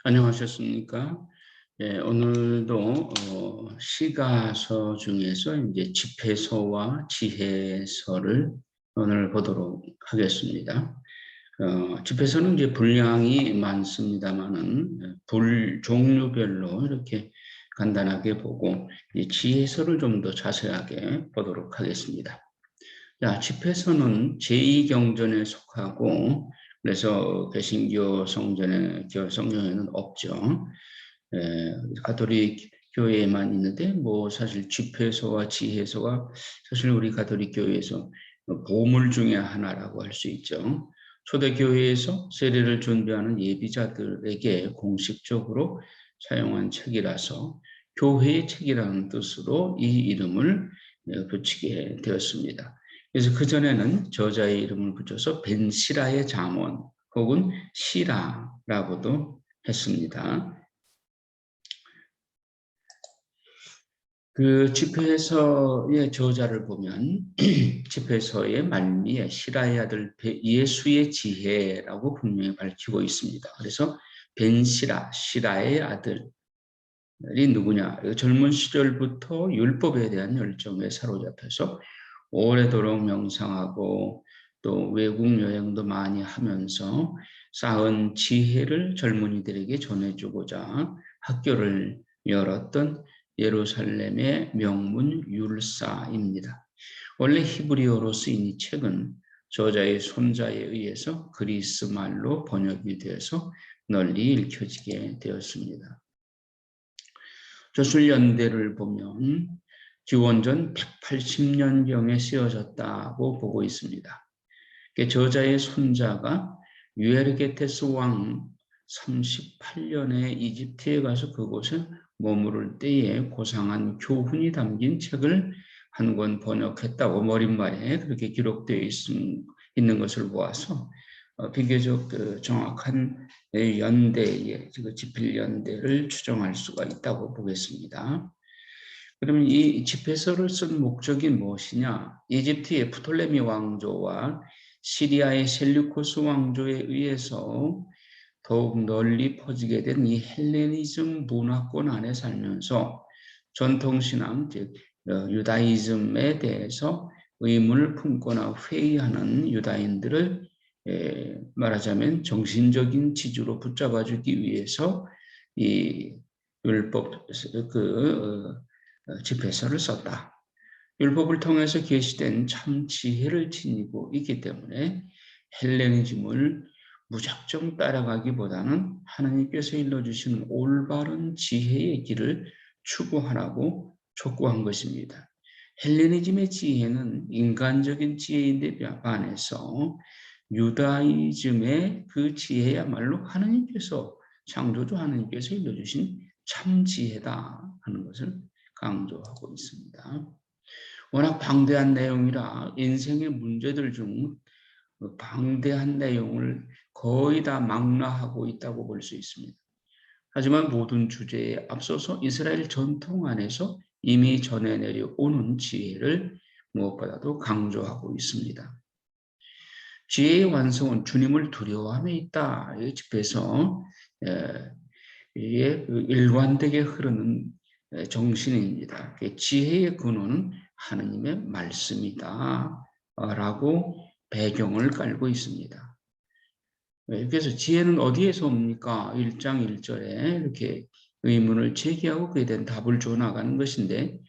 안녕하셨습니까? 예, 오늘도 시가서 중에서 이제 집회서와 지혜서를 오늘 보도록 하겠습니다. 집회서는 이제 분량이 많습니다만은 종류별로 이렇게 간단하게 보고 이 지혜서를 좀 더 자세하게 보도록 하겠습니다. 자, 집회서는 제2경전에 속하고 그래서 개신교 성경에는 없죠. 가톨릭 교회에만 있는데 뭐 사실 집회서와 지혜서가 사실 우리 가톨릭 교회에서 보물 중에 하나라고 할 수 있죠. 초대교회에서 세례를 준비하는 예비자들에게 공식적으로 사용한 책이라서 교회의 책이라는 뜻으로 이 이름을 붙이게 되었습니다. 그래서 그전에는 저자의 이름을 붙여서 벤시라의 잠언 혹은 시라라고도 했습니다. 그 집회서의 저자를 보면 집회서의 말미에 시라의 아들 예수의 지혜라고 분명히 밝히고 있습니다. 그래서 벤시라, 시라의 아들이 누구냐? 젊은 시절부터 율법에 대한 열정에 사로잡혀서 오래도록 명상하고 또 외국 여행도 많이 하면서 쌓은 지혜를 젊은이들에게 전해주고자 학교를 열었던 예루살렘의 명문 율사입니다. 원래 히브리어로 쓰인 이 책은 저자의 손자에 의해서 그리스 말로 번역이 되어서 널리 읽혀지게 되었습니다. 조술연대를 보면 기원전 180년경에 쓰여졌다고 보고 있습니다. 저자의 손자가 유에르게테스 왕 38년에 이집트에 가서 그곳에 머무를 때에 고상한 교훈이 담긴 책을 한 권 번역했다고 머릿말에 그렇게 기록되어 있는 것을 보아서 비교적 정확한 연대의 지필연대를 추정할 수가 있다고 보겠습니다. 그러면 이 집회서를 쓴 목적이 무엇이냐? 이집트의 프톨레미 왕조와 시리아의 셀류코스 왕조에 의해서 더욱 널리 퍼지게 된 이 헬레니즘 문화권 안에 살면서 전통신앙, 즉 유다이즘에 대해서 의문을 품거나 회의하는 유다인들을 말하자면 정신적인 지주로 붙잡아주기 위해서 이 율법 집회서를 썼다. 율법을 통해서 계시된 참 지혜를 지니고 있기 때문에 헬레니즘을 무작정 따라가기보다는 하나님께서 일러주시는 올바른 지혜의 길을 추구하라고 촉구한 것입니다. 헬레니즘의 지혜는 인간적인 지혜인데 반해서 유다이즘의 그 지혜야말로 하나님께서 창조주 하나님께서 일러주신 참 지혜다 하는 것을 강조하고 있습니다. 워낙 방대한 내용이라 인생의 문제들 중 방대한 내용을 거의 다 망라하고 있다고 볼 수 있습니다. 하지만 모든 주제에 앞서서 이스라엘 전통 안에서 이미 전해 내려오는 지혜를 무엇보다도 강조하고 있습니다. 지혜의 완성은 주님을 두려워함에 있다. 이 집에서 일관되게 흐르는 정신입니다. 지혜의 근원은 하느님의 말씀이다 라고 배경을 깔고 있습니다. 그래서 지혜는 어디에서 옵니까? 1장 1절에 이렇게 의문을 제기하고 그에 대한 답을 줘 나가는 것인데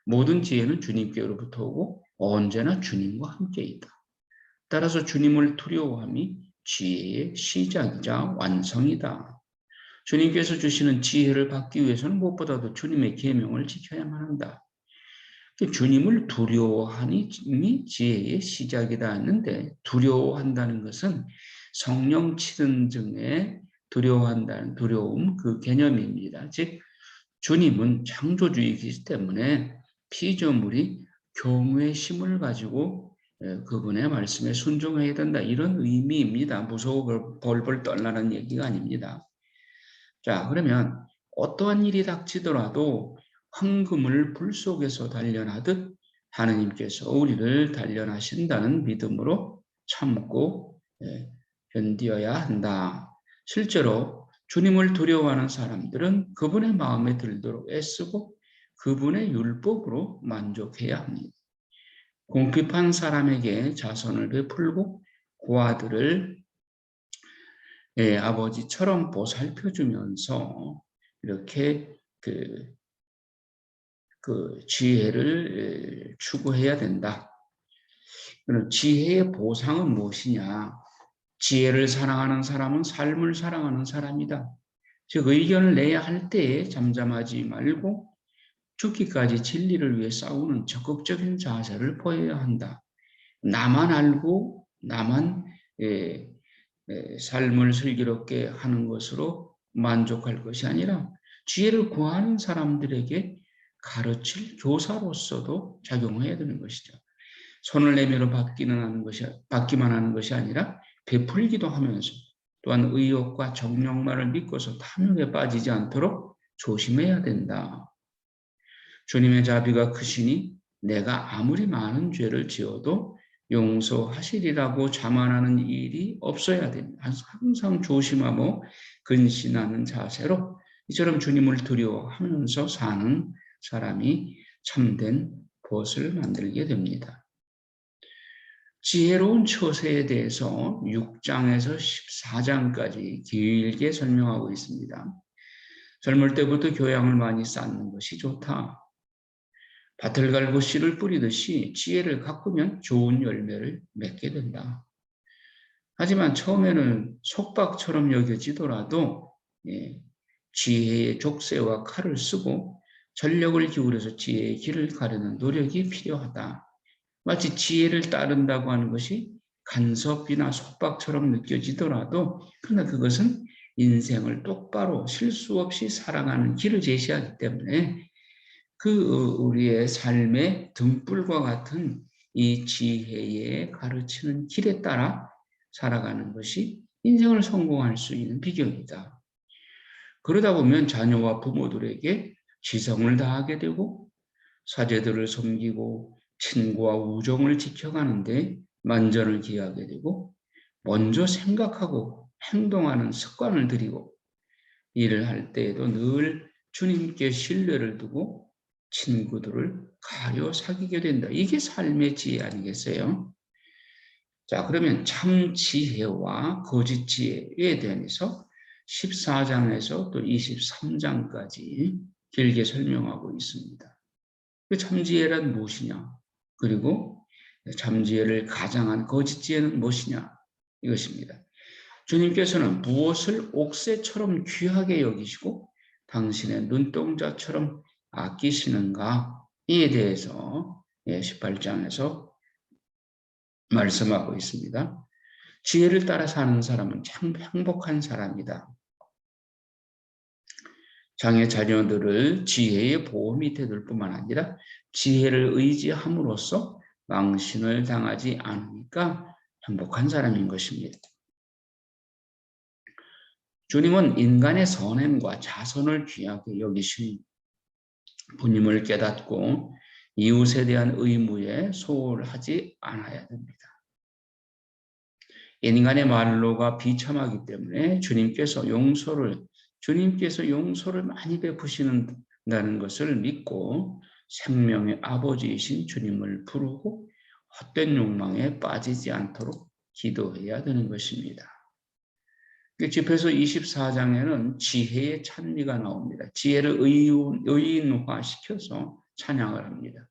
모든 지혜는 주님께로부터 오고 언제나 주님과 함께 있다. 따라서 주님을 두려워함이 지혜의 시작이자 완성이다. 주님께서 주시는 지혜를 받기 위해서는 무엇보다도 주님의 계명을 지켜야만 한다. 주님을 두려워하니 지혜의 시작이다 했는데 두려워한다는 것은 성령 치든증에 두려워한다는 두려움 그 개념입니다. 즉 주님은 창조주이기 때문에 피조물이 경외의 심을 가지고 그분의 말씀에 순종해야 된다 이런 의미입니다. 무서워 벌벌 떨라는 얘기가 아닙니다. 자, 그러면 어떠한 일이 닥치더라도 황금을 불 속에서 단련하듯 하느님께서 우리를 단련하신다는 믿음으로 참고 견디어야 한다. 실제로 주님을 두려워하는 사람들은 그분의 마음에 들도록 애쓰고 그분의 율법으로 만족해야 합니다. 궁핍한 사람에게 자선을 베풀고 고아들을 아버지처럼 보살펴주면서 이렇게 그 지혜를 추구해야 된다. 그럼 지혜의 보상은 무엇이냐? 지혜를 사랑하는 사람은 삶을 사랑하는 사람이다. 즉 의견을 내야 할 때에 잠잠하지 말고 죽기까지 진리를 위해 싸우는 적극적인 자세를 보여야 한다. 나만 알고 나만 삶을 슬기롭게 하는 것으로 만족할 것이 아니라 지혜를 구하는 사람들에게 가르칠 교사로서도 작용해야 되는 것이죠. 손을 내밀어 받기만 하는 것이 아니라 베풀기도 하면서 또한 의욕과 정욕만을 믿고서 탐욕에 빠지지 않도록 조심해야 된다. 주님의 자비가 크시니 내가 아무리 많은 죄를 지어도 용서하시리라고 자만하는 일이 없어야 됩니다. 항상 조심하고 근신하는 자세로 이처럼 주님을 두려워하면서 사는 사람이 참된 벗을 만들게 됩니다. 지혜로운 처세에 대해서 6장에서 14장까지 길게 설명하고 있습니다. 젊을 때부터 교양을 많이 쌓는 것이 좋다. 밭을 갈고 씨를 뿌리듯이 지혜를 가꾸면 좋은 열매를 맺게 된다. 하지만 처음에는 속박처럼 여겨지더라도 지혜의 족쇄와 칼을 쓰고 전력을 기울여서 지혜의 길을 가르는 노력이 필요하다. 마치 지혜를 따른다고 하는 것이 간섭이나 속박처럼 느껴지더라도 그러나 그것은 인생을 똑바로 실수 없이 살아가는 길을 제시하기 때문에 우리의 삶의 등불과 같은 이 지혜의 가르치는 길에 따라 살아가는 것이 인생을 성공할 수 있는 비결이다. 그러다 보면 자녀와 부모들에게 지성을 다하게 되고 사제들을 섬기고 친구와 우정을 지켜가는데 만전을 기하게 되고 먼저 생각하고 행동하는 습관을 들이고 일을 할 때에도 늘 주님께 신뢰를 두고 친구들을 가려 사귀게 된다. 이게 삶의 지혜 아니겠어요? 자, 그러면 참 지혜와 거짓 지혜에 대해서 14장에서 또 23장까지 길게 설명하고 있습니다. 그 참지혜란 무엇이냐? 그리고 참지혜를 가장한 거짓지혜는 무엇이냐? 이것입니다. 주님께서는 무엇을 옥새처럼 귀하게 여기시고 당신의 눈동자처럼 아끼시는가? 이에 대해서 18장에서 말씀하고 있습니다. 지혜를 따라 사는 사람은 참 행복한 사람이다. 장의 자녀들을 지혜의 보호 밑에 둘 뿐만 아니라 지혜를 의지함으로써 망신을 당하지 않으니까 행복한 사람인 것입니다. 주님은 인간의 선행과 자선을 귀하게 여기시니 부님을 깨닫고 이웃에 대한 의무에 소홀하지 않아야 됩니다. 인간의 말로가 비참하기 때문에 주님께서 용서를 많이 베푸시는다는 것을 믿고 생명의 아버지이신 주님을 부르고 헛된 욕망에 빠지지 않도록 기도해야 되는 것입니다. 집에서 24장에는 지혜의 찬미가 나옵니다. 지혜를 의인화시켜서 찬양을 합니다.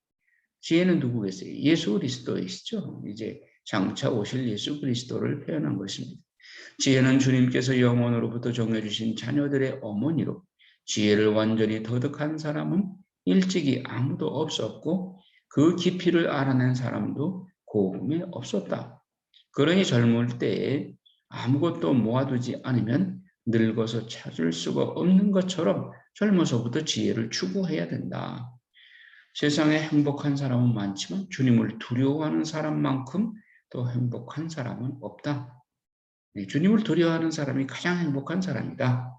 지혜는 누구겠어요? 예수 그리스도이시죠. 이제 장차 오실 예수 그리스도를 표현한 것입니다. 지혜는 주님께서 영원으로부터 정해주신 자녀들의 어머니로 지혜를 완전히 터득한 사람은 일찍이 아무도 없었고 그 깊이를 알아낸 사람도 고금에 없었다. 그러니 젊을 때에 아무것도 모아두지 않으면 늙어서 찾을 수가 없는 것처럼 젊어서부터 지혜를 추구해야 된다. 세상에 행복한 사람은 많지만 주님을 두려워하는 사람만큼 더 행복한 사람은 없다. 주님을 두려워하는 사람이 가장 행복한 사람이다.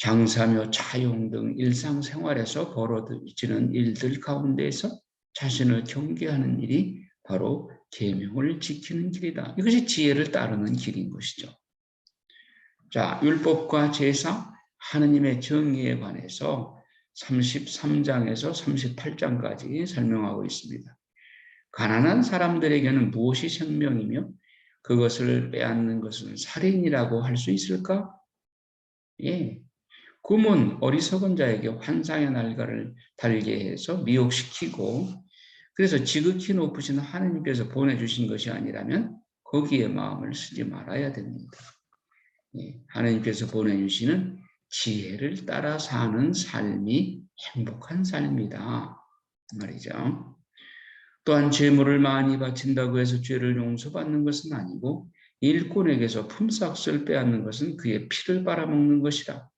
장사며 차용 등 일상생활에서 벌어지는 일들 가운데에서 자신을 경계하는 일이 바로 계명을 지키는 길이다. 이것이 지혜를 따르는 길인 것이죠. 자, 율법과 제사, 하느님의 정의에 관해서 33장에서 38장까지 설명하고 있습니다. 가난한 사람들에게는 무엇이 생명이며 그것을 빼앗는 것은 살인이라고 할 수 있을까? 예. 꿈은 어리석은 자에게 환상의 날개를 달게 해서 미혹시키고, 그래서 지극히 높으신 하느님께서 보내주신 것이 아니라면 거기에 마음을 쓰지 말아야 됩니다. 예. 하느님께서 보내주시는 지혜를 따라 사는 삶이 행복한 삶이다 말이죠. 또한 재물을 많이 바친다고 해서 죄를 용서받는 것은 아니고, 일꾼에게서 품삯을 빼앗는 것은 그의 피를 빨아먹는 것이라.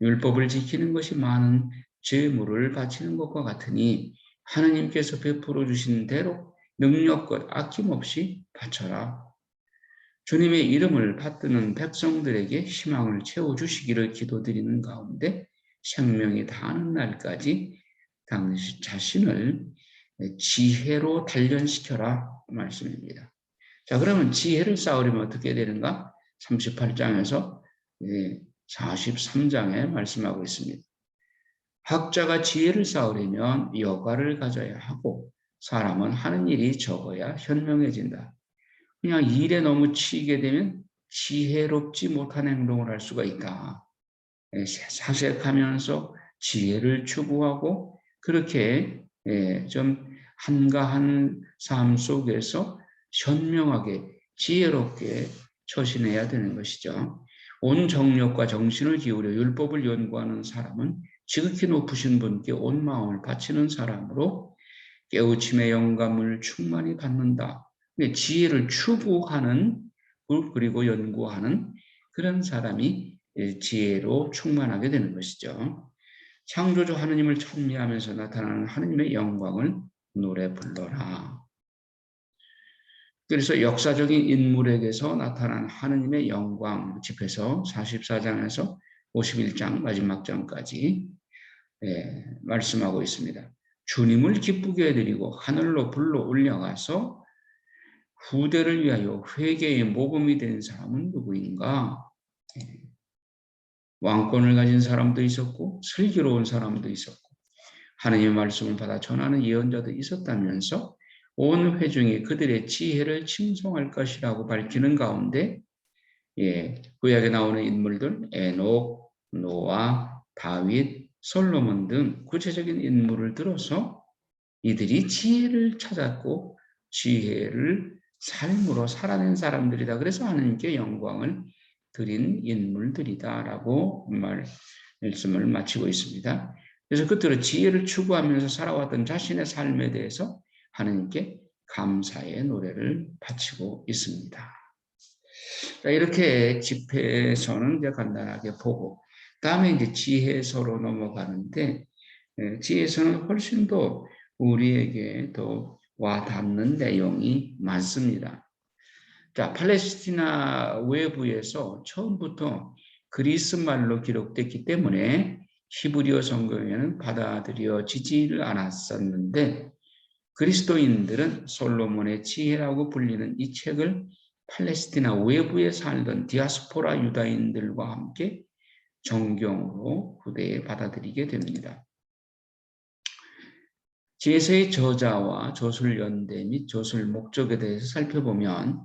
율법을 지키는 것이 많은 재물을 바치는 것과 같으니 하느님께서 베풀어 주신 대로 능력껏 아낌없이 바쳐라. 주님의 이름을 받드는 백성들에게 희망을 채워주시기를 기도드리는 가운데 생명이 다하는 날까지 당신 자신을 지혜로 단련시켜라 말씀입니다. 자, 그러면 지혜를 쌓으려면 어떻게 되는가? 38장에서 43장에 말씀하고 있습니다. 학자가 지혜를 쌓으려면 여가를 가져야 하고 사람은 하는 일이 적어야 현명해진다. 그냥 일에 너무 치이게 되면 지혜롭지 못한 행동을 할 수가 있다. 사색하면서 지혜를 추구하고 그렇게 좀 한가한 삶 속에서 현명하게 지혜롭게 처신해야 되는 것이죠. 온 정력과 정신을 기울여 율법을 연구하는 사람은 지극히 높으신 분께 온 마음을 바치는 사람으로 깨우침의 영감을 충만히 받는다. 지혜를 추구하는 그리고 연구하는 그런 사람이 지혜로 충만하게 되는 것이죠. 창조주 하느님을 찬미하면서 나타나는 하느님의 영광을 노래 불러라. 그래서 역사적인 인물에게서 나타난 하느님의 영광 집에서 44장에서 51장 마지막 장까지 말씀하고 있습니다. 주님을 기쁘게 해드리고 하늘로 불러 올려가서 후대를 위하여 회개의 모범이 된 사람은 누구인가? 왕권을 가진 사람도 있었고 슬기로운 사람도 있었고 하느님의 말씀을 받아 전하는 예언자도 있었다면서 온 회중이 그들의 지혜를 칭송할 것이라고 밝히는 가운데 구약에 나오는 인물들 에녹, 노아, 다윗, 솔로몬 등 구체적인 인물을 들어서 이들이 지혜를 찾았고 지혜를 삶으로 살아낸 사람들이다. 그래서 하느님께 영광을 드린 인물들이다라고 말씀을 마치고 있습니다. 그래서 끝으로 지혜를 추구하면서 살아왔던 자신의 삶에 대해서 하느님께 감사의 노래를 바치고 있습니다. 자, 이렇게 집회에서는 이제 간단하게 보고, 다음에 이제 지혜서로 넘어가는데, 지혜서는 훨씬 더 우리에게 더 와닿는 내용이 많습니다. 자, 팔레스티나 외부에서 처음부터 그리스 말로 기록됐기 때문에 히브리어 성경에는 받아들여지지를 않았었는데, 그리스도인들은 솔로몬의 지혜라고 불리는 이 책을 팔레스티나 외부에 살던 디아스포라 유다인들과 함께 정경으로 후대에 받아들이게 됩니다. 지혜서의 저자와 저술 연대 및 저술 목적에 대해서 살펴보면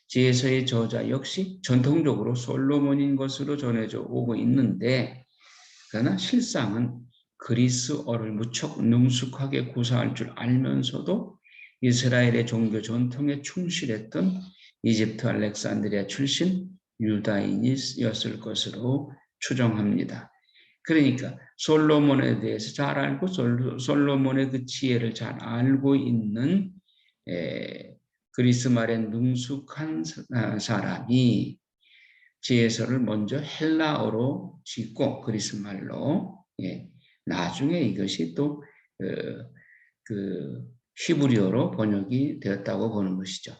지혜서의 저자 역시 전통적으로 솔로몬인 것으로 전해져 오고 있는데, 그러나 실상은 그리스어를 무척 능숙하게 구사할 줄 알면서도 이스라엘의 종교 전통에 충실했던 이집트 알렉산드리아 출신 유다인이었을 것으로 추정합니다. 그러니까 솔로몬에 대해서 잘 알고 솔로몬의 그 지혜를 잘 알고 있는 그리스 말에 능숙한 사람이 지혜서를 먼저 헬라어로 짓고 그리스 말로 나중에 이것이 또 히브리어로 번역이 되었다고 보는 것이죠.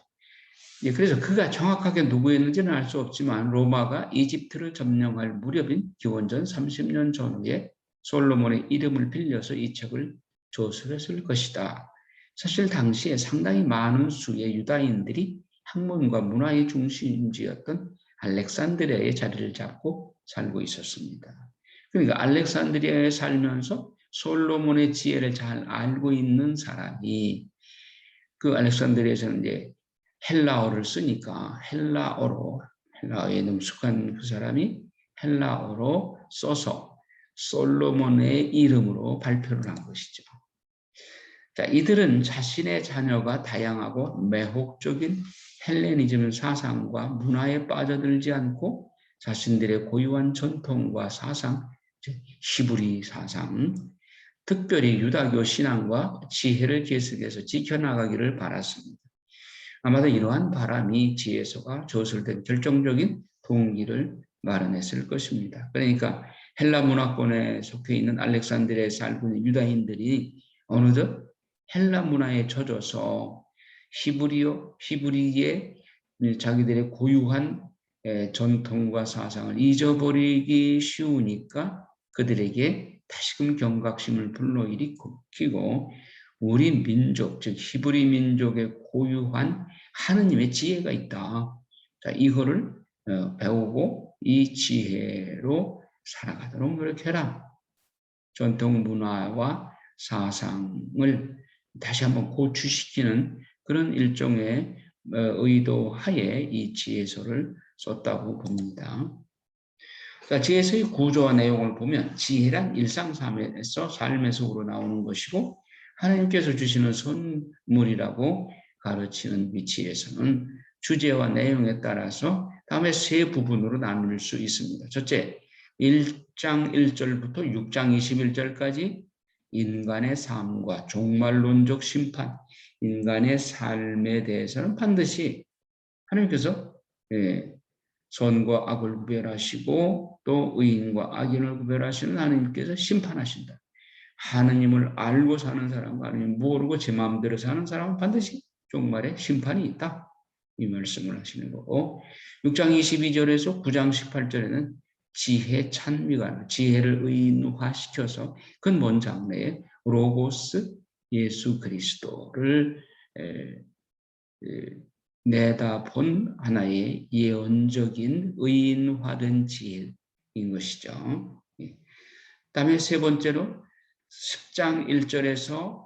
그래서 그가 정확하게 누구였는지는 알 수 없지만 로마가 이집트를 점령할 무렵인 기원전 30년 전후에 솔로몬의 이름을 빌려서 이 책을 조술했을 것이다. 사실 당시에 상당히 많은 수의 유다인들이 학문과 문화의 중심지였던 알렉산드리아의 자리를 잡고 살고 있었습니다. 그러니까 알렉산드리아에 살면서 솔로몬의 지혜를 잘 알고 있는 사람이 그 알렉산드리아에서는 이제 헬라어를 쓰니까 헬라어에 능숙한 그 사람이 헬라어로 써서 솔로몬의 이름으로 발표를 한 것이죠. 자, 이들은 자신의 자녀가 다양하고 매혹적인 헬레니즘 사상과 문화에 빠져들지 않고 자신들의 고유한 전통과 사상, 히브리 사상, 특별히 유다교 신앙과 지혜를 계속해서 지켜나가기를 바랐습니다. 아마도 이러한 바람이 지혜서가 조설된 결정적인 동기를 마련했을 것입니다. 그러니까 헬라 문화권에 속해 있는 알렉산드리아에 살고 있는 유다인들이 어느덧 헬라 문화에 젖어서 히브리의 자기들의 고유한 전통과 사상을 잊어버리기 쉬우니까 그들에게 다시금 경각심을 불러일으키고 우리 민족, 즉 히브리 민족의 고유한 하느님의 지혜가 있다. 자, 이거를 배우고 이 지혜로 살아가도록 노력해라. 전통 문화와 사상을 다시 한번 고취시키는 그런 일종의 의도하에 이 지혜서를 썼다고 봅니다. 그러니까 지혜서의 구조와 내용을 보면 지혜란 일상 삶의 속으로 나오는 것이고 하나님께서 주시는 선물이라고 가르치는 위치에서는 주제와 내용에 따라서 다음에 세 부분으로 나눌 수 있습니다. 첫째, 1장 1절부터 6장 21절까지 인간의 삶과 종말론적 심판, 인간의 삶에 대해서는 반드시 하나님께서 선과 악을 구별하시고 또 의인과 악인을 구별하시는 하나님께서 심판하신다. 하느님을 알고 사는 사람과 하느님 모르고 제 마음대로 사는 사람은 반드시 종말에 심판이 있다. 이 말씀을 하시는 거고 6장 22절에서 9장 18절에는 지혜 찬미가 지혜를 의인화시켜서 그 먼 장래에 로고스 예수 그리스도를 내다본 하나의 예언적인 의인화된 지혜인 것이죠. 그다음에 세 번째로 10장 1절에서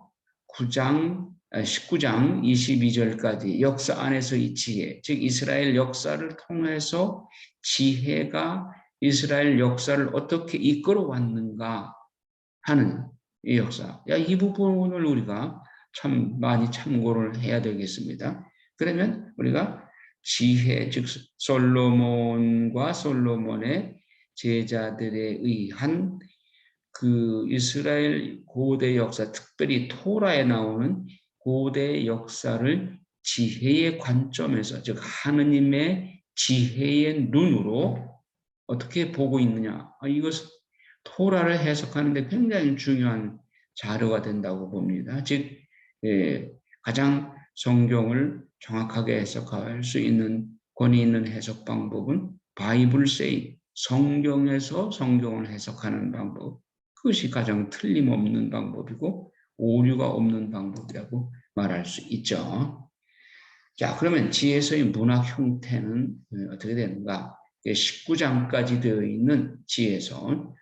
19장 22절까지 역사 안에서의 지혜, 즉 이스라엘 역사를 통해서 지혜가 이스라엘 역사를 어떻게 이끌어 왔는가 하는 이 역사. 이 부분을 우리가 참 많이 참고를 해야 되겠습니다. 그러면 우리가 지혜, 즉 솔로몬과 솔로몬의 제자들에 의한 그 이스라엘 고대 역사, 특별히 토라에 나오는 고대 역사를 지혜의 관점에서, 즉 하느님의 지혜의 눈으로 어떻게 보고 있느냐. 이것은 토라를 해석하는데 굉장히 중요한 자료가 된다고 봅니다. 즉 가장 성경을 정확하게 해석할 수 있는 권위 있는 해석 방법은 바이블 세이, 성경에서 성경을 해석하는 방법. 그것이 가장 틀림없는 방법이고 오류가 없는 방법이라고 말할 수 있죠. 자, 그러면 지혜서의 문학 형태는 어떻게 되는가? 19장까지 되어 있는 지혜서,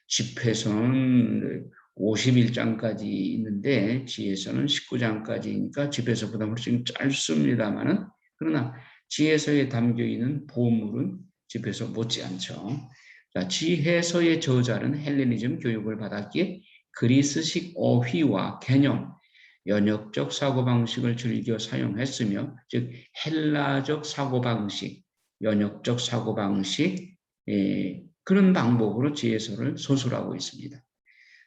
집회서는 51장까지 있는데 지혜서는 19장까지니까 집회서보다 훨씬 짧습니다만은 그러나 지혜서에 담겨 있는 보물은 집회서 못지않죠. 자, 지혜서의 저자는 헬레니즘 교육을 받았기에 그리스식 어휘와 개념, 연역적 사고방식을 즐겨 사용했으며 즉 헬라적 사고방식, 연역적 사고방식 그런 방법으로 지혜서를 소술하고 있습니다.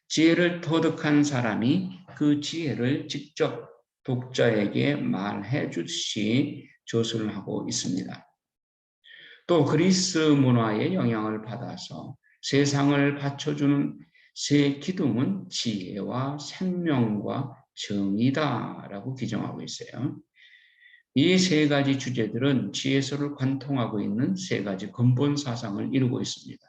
지혜를 터득한 사람이 그 지혜를 직접 독자에게 말해 주듯이 조술을 하고 있습니다. 또 그리스 문화의 영향을 받아서 세상을 받쳐주는 세 기둥은 지혜와 생명과 정의다라고 규정하고 있어요. 이 세 가지 주제들은 지혜서를 관통하고 있는 세 가지 근본 사상을 이루고 있습니다.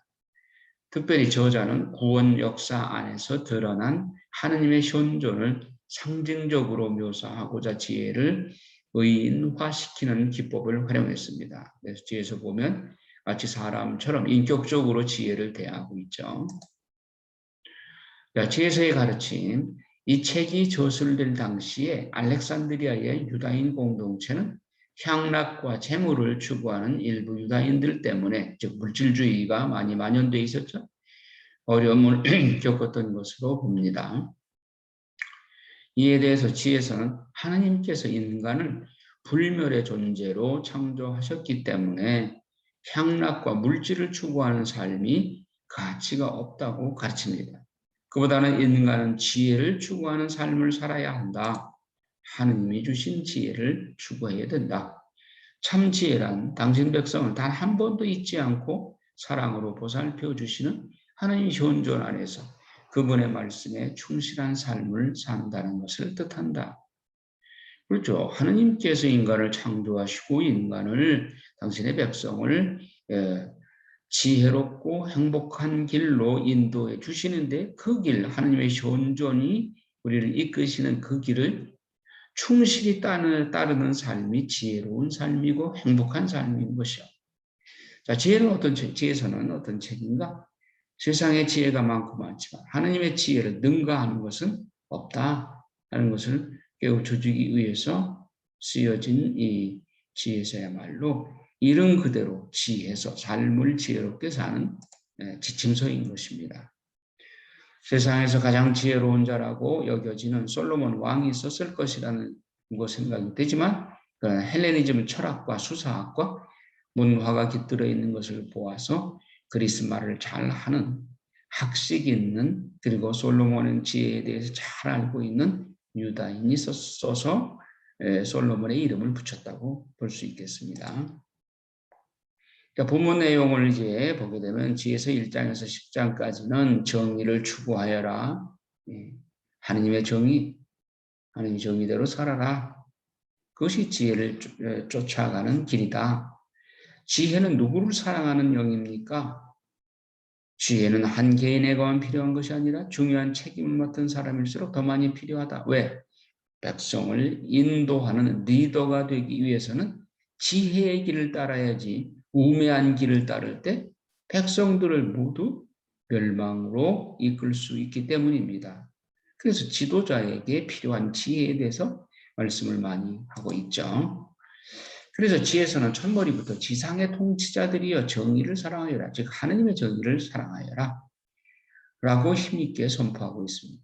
특별히 저자는 구원 역사 안에서 드러난 하느님의 현존을 상징적으로 묘사하고자 지혜를 의인화시키는 기법을 활용했습니다. 그래서 뒤에서 보면 마치 사람처럼 인격적으로 지혜를 대하고 있죠. 지혜서의 가르침, 이 책이 저술될 당시에 알렉산드리아의 유다인 공동체는 향락과 재물을 추구하는 일부 유다인들 때문에, 즉 물질주의가 많이 만연되어 있었죠. 어려움을 겪었던 것으로 봅니다. 이에 대해서 지혜서는 하나님께서 인간을 불멸의 존재로 창조하셨기 때문에 향락과 물질을 추구하는 삶이 가치가 없다고 가르칩니다. 그보다는 인간은 지혜를 추구하는 삶을 살아야 한다. 하느님이 주신 지혜를 추구해야 된다. 참 지혜란 당신 백성을 단 한 번도 잊지 않고 사랑으로 보살펴 주시는 하나님의 현존 안에서 그분의 말씀에 충실한 삶을 산다는 것을 뜻한다. 그렇죠. 하느님께서 인간을 창조하시고 인간을, 당신의 백성을 지혜롭고 행복한 길로 인도해 주시는데, 그 길, 하느님의 현존이 우리를 이끄시는 그 길을 충실히 따르는 삶이 지혜로운 삶이고 행복한 삶인 것이요. 자, 지혜서는 어떤 책인가? 세상에 지혜가 많고 많지만 하느님의 지혜를 능가하는 것은 없다 하는 것을 깨우쳐주기 위해서 쓰여진 이 지혜서야말로 이름 그대로 지혜서, 삶을 지혜롭게 사는 지침서인 것입니다. 세상에서 가장 지혜로운 자라고 여겨지는 솔로몬 왕이 썼을 것이라는 것 생각이 되지만, 헬레니즘 철학과 수사학과 문화가 깃들어 있는 것을 보아서 그리스 말을 잘하는, 학식 있는, 그리고 솔로몬의 지혜에 대해서 잘 알고 있는 유다인이 써서 솔로몬의 이름을 붙였다고 볼 수 있겠습니다. 그러니까 본문 내용을 이제 보게 되면 지혜서 1장에서 10장까지는 정의를 추구하여라. 하느님의 정의, 하느님 정의대로 살아라. 그것이 지혜를 쫓아가는 길이다. 지혜는 누구를 사랑하는 영입니까? 지혜는 한 개인에게만 필요한 것이 아니라 중요한 책임을 맡은 사람일수록 더 많이 필요하다. 왜? 백성을 인도하는 리더가 되기 위해서는 지혜의 길을 따라야지, 우매한 길을 따를 때 백성들을 모두 멸망으로 이끌 수 있기 때문입니다. 그래서 지도자에게 필요한 지혜에 대해서 말씀을 많이 하고 있죠. 그래서 지혜서는 첫머리부터 지상의 통치자들이여 정의를 사랑하여라, 즉 하느님의 정의를 사랑하여라 라고 힘있게 선포하고 있습니다.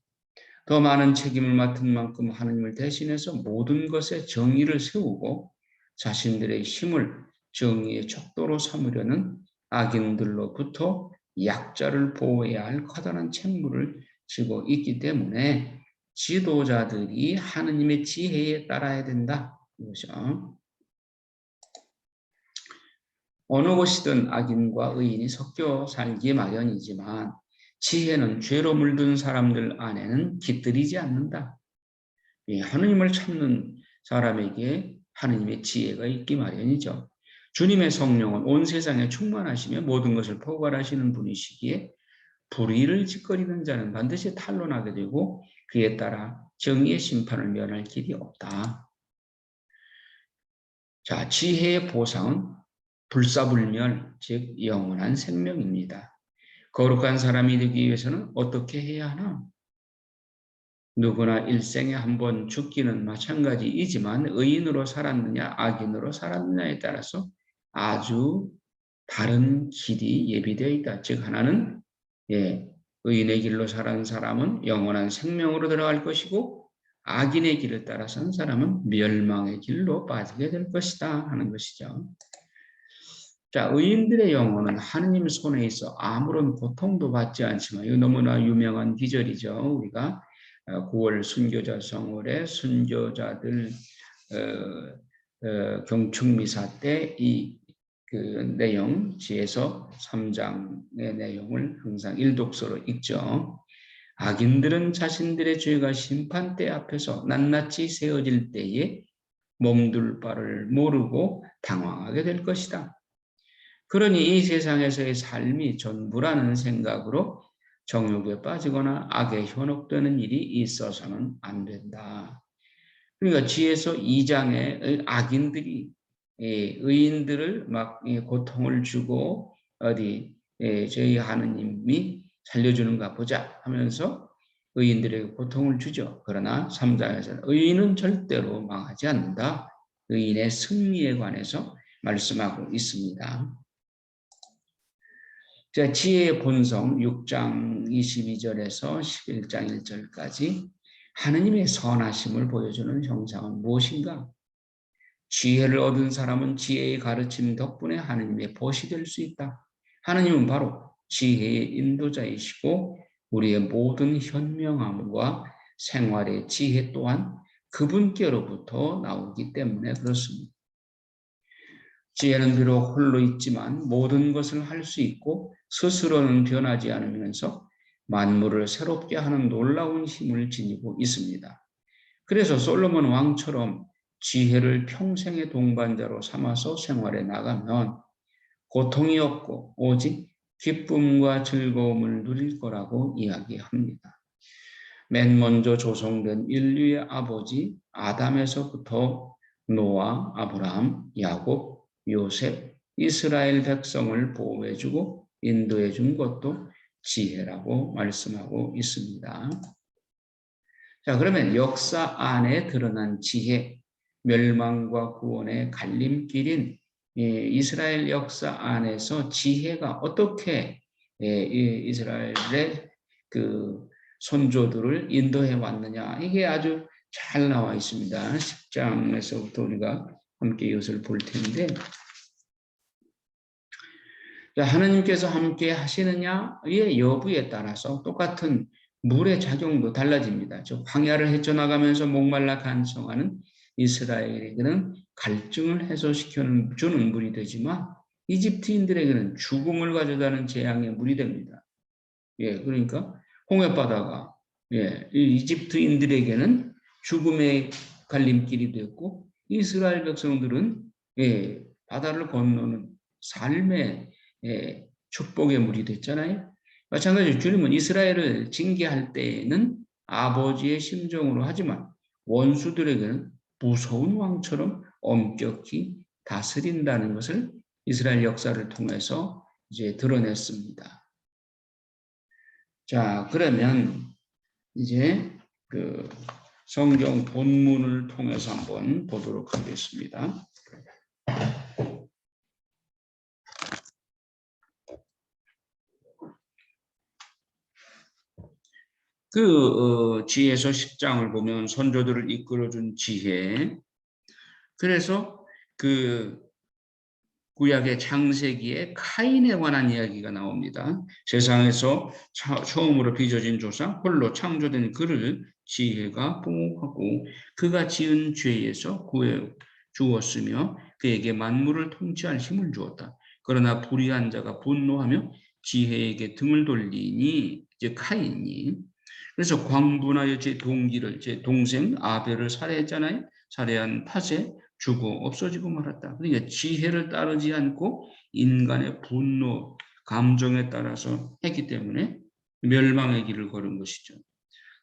더 많은 책임을 맡은 만큼 하느님을 대신해서 모든 것에 정의를 세우고 자신들의 힘을 정의의 척도로 삼으려는 악인들로부터 약자를 보호해야 할 커다란 책무를 지고 있기 때문에 지도자들이 하느님의 지혜에 따라야 된다. 이것이죠. 어느 곳이든 악인과 의인이 섞여 살기 마련이지만 지혜는 죄로 물든 사람들 안에는 깃들이지 않는다. 하느님을 찾는 사람에게 하느님의 지혜가 있기 마련이죠. 주님의 성령은 온 세상에 충만하시며 모든 것을 포괄하시는 분이시기에 불의를 짓거리는 자는 반드시 탄론하게 되고 그에 따라 정의의 심판을 면할 길이 없다. 자, 지혜의 보상은 불사불멸, 즉 영원한 생명입니다. 거룩한 사람이 되기 위해서는 어떻게 해야 하나? 누구나 일생에 한 번 죽기는 마찬가지이지만 의인으로 살았느냐 악인으로 살았느냐에 따라서 아주 다른 길이 예비되어 있다. 즉 하나는 의인의 길로 살은 사람은 영원한 생명으로 들어갈 것이고 악인의 길을 따라 산 사람은 멸망의 길로 빠지게 될 것이다 하는 것이죠. 자, 의인들의 영혼은 하느님 손에 있어 아무런 고통도 받지 않지만, 이거 너무나 유명한 기절이죠. 우리가 9월 순교자 성월에 순교자들 경축미사 때 이 그 내용, 지혜서 3장의 내용을 항상 일독서로 읽죠. 악인들은 자신들의 죄가 심판대 앞에서 낱낱이 세워질 때에 몸둘 바를 모르고 당황하게 될 것이다. 그러니 이 세상에서의 삶이 전부라는 생각으로 정욕에 빠지거나 악에 현혹되는 일이 있어서는 안 된다. 그러니까 지혜서 2장에 악인들이 의인들을 막 고통을 주고 어디 저희 하느님이 살려주는가 보자 하면서 의인들에게 고통을 주죠. 그러나 3장에서는 의인은 절대로 망하지 않는다. 의인의 승리에 관해서 말씀하고 있습니다. 자, 지혜의 본성 6장 22절에서 11장 1절까지 하느님의 선하심을 보여주는 형상은 무엇인가? 지혜를 얻은 사람은 지혜의 가르침 덕분에 하느님의 벗이 될 수 있다. 하느님은 바로 지혜의 인도자이시고 우리의 모든 현명함과 생활의 지혜 또한 그분께로부터 나오기 때문에 그렇습니다. 지혜는 비록 홀로 있지만 모든 것을 할 수 있고 스스로는 변하지 않으면서 만물을 새롭게 하는 놀라운 힘을 지니고 있습니다. 그래서 솔로몬 왕처럼 지혜를 평생의 동반자로 삼아서 생활해 나가면 고통이 없고 오직 기쁨과 즐거움을 누릴 거라고 이야기합니다. 맨 먼저 조성된 인류의 아버지 아담에서부터 노아, 아브라함, 야곱, 요셉, 이스라엘 백성을 보호해주고 인도해준 것도 지혜라고 말씀하고 있습니다. 자, 그러면 역사 안에 드러난 지혜, 멸망과 구원의 갈림길인 이스라엘 역사 안에서 지혜가 어떻게 이스라엘의 그 선조들을 인도해 왔느냐, 이게 아주 잘 나와 있습니다. 10장에서부터 우리가 함께 이것을 볼 텐데, 하나님께서 함께 하시느냐의 여부에 따라서 똑같은 물의 작용도 달라집니다. 즉 광야를 헤쳐나가면서 목말라 간청하는 이스라엘에게는 갈증을 해소시켜 주는 물이 되지만 이집트인들에게는 죽음을 가져다는 재앙의 물이 됩니다. 그러니까 홍해바다가 이집트인들에게는 죽음의 갈림길이 되었고 이스라엘 백성들은 바다를 건너는 삶의 축복의 물이 됐잖아요. 마찬가지로 주님은 이스라엘을 징계할 때에는 아버지의 심정으로 하지만 원수들에게는 무서운 왕처럼 엄격히 다스린다는 것을 이스라엘 역사를 통해서 이제 드러냈습니다. 자, 그러면 이제 그 성경 본문을 통해서 한번 보도록 하겠습니다. 지혜서 10장을 보면 선조들을 이끌어준 지혜. 그래서 구약의 창세기에 카인에 관한 이야기가 나옵니다. 세상에서 처음으로 빚어진 조상, 홀로 창조된 그를 지혜가 보호하고 그가 지은 죄에서 구해 주었으며 그에게 만물을 통치할 힘을 주었다. 그러나 불의한 자가 분노하며 지혜에게 등을 돌리니, 이제 카인이, 그래서 광분하여 제 동기를, 제 동생 아벨을 살해했잖아요. 살해한 탓에 죽어 없어지고 말았다. 그러니까 지혜를 따르지 않고 인간의 분노, 감정에 따라서 했기 때문에 멸망의 길을 걸은 것이죠.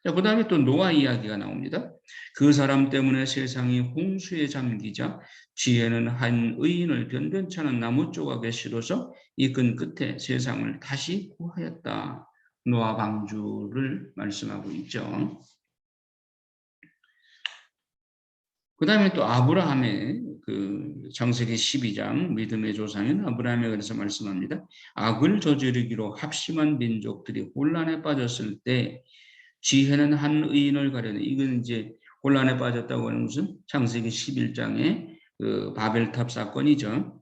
그 다음에 또 노아 이야기가 나옵니다. 그 사람 때문에 세상이 홍수에 잠기자 지혜는 한 의인을 변변치 않은 나무 조각에 실어서 이끈 끝에 세상을 다시 구하였다. 노아 방주를 말씀하고 있죠. 그 다음에 또 아브라함의 창세기 12장 믿음의 조상인 아브라함에 관해서 말씀합니다. 악을 저지르기로 합심한 민족들이 혼란에 빠졌을 때 지혜는 한 의인을 가려내. 이건 이제 혼란에 빠졌다고 하는 것은 창세기 11장의 바벨탑 사건이죠.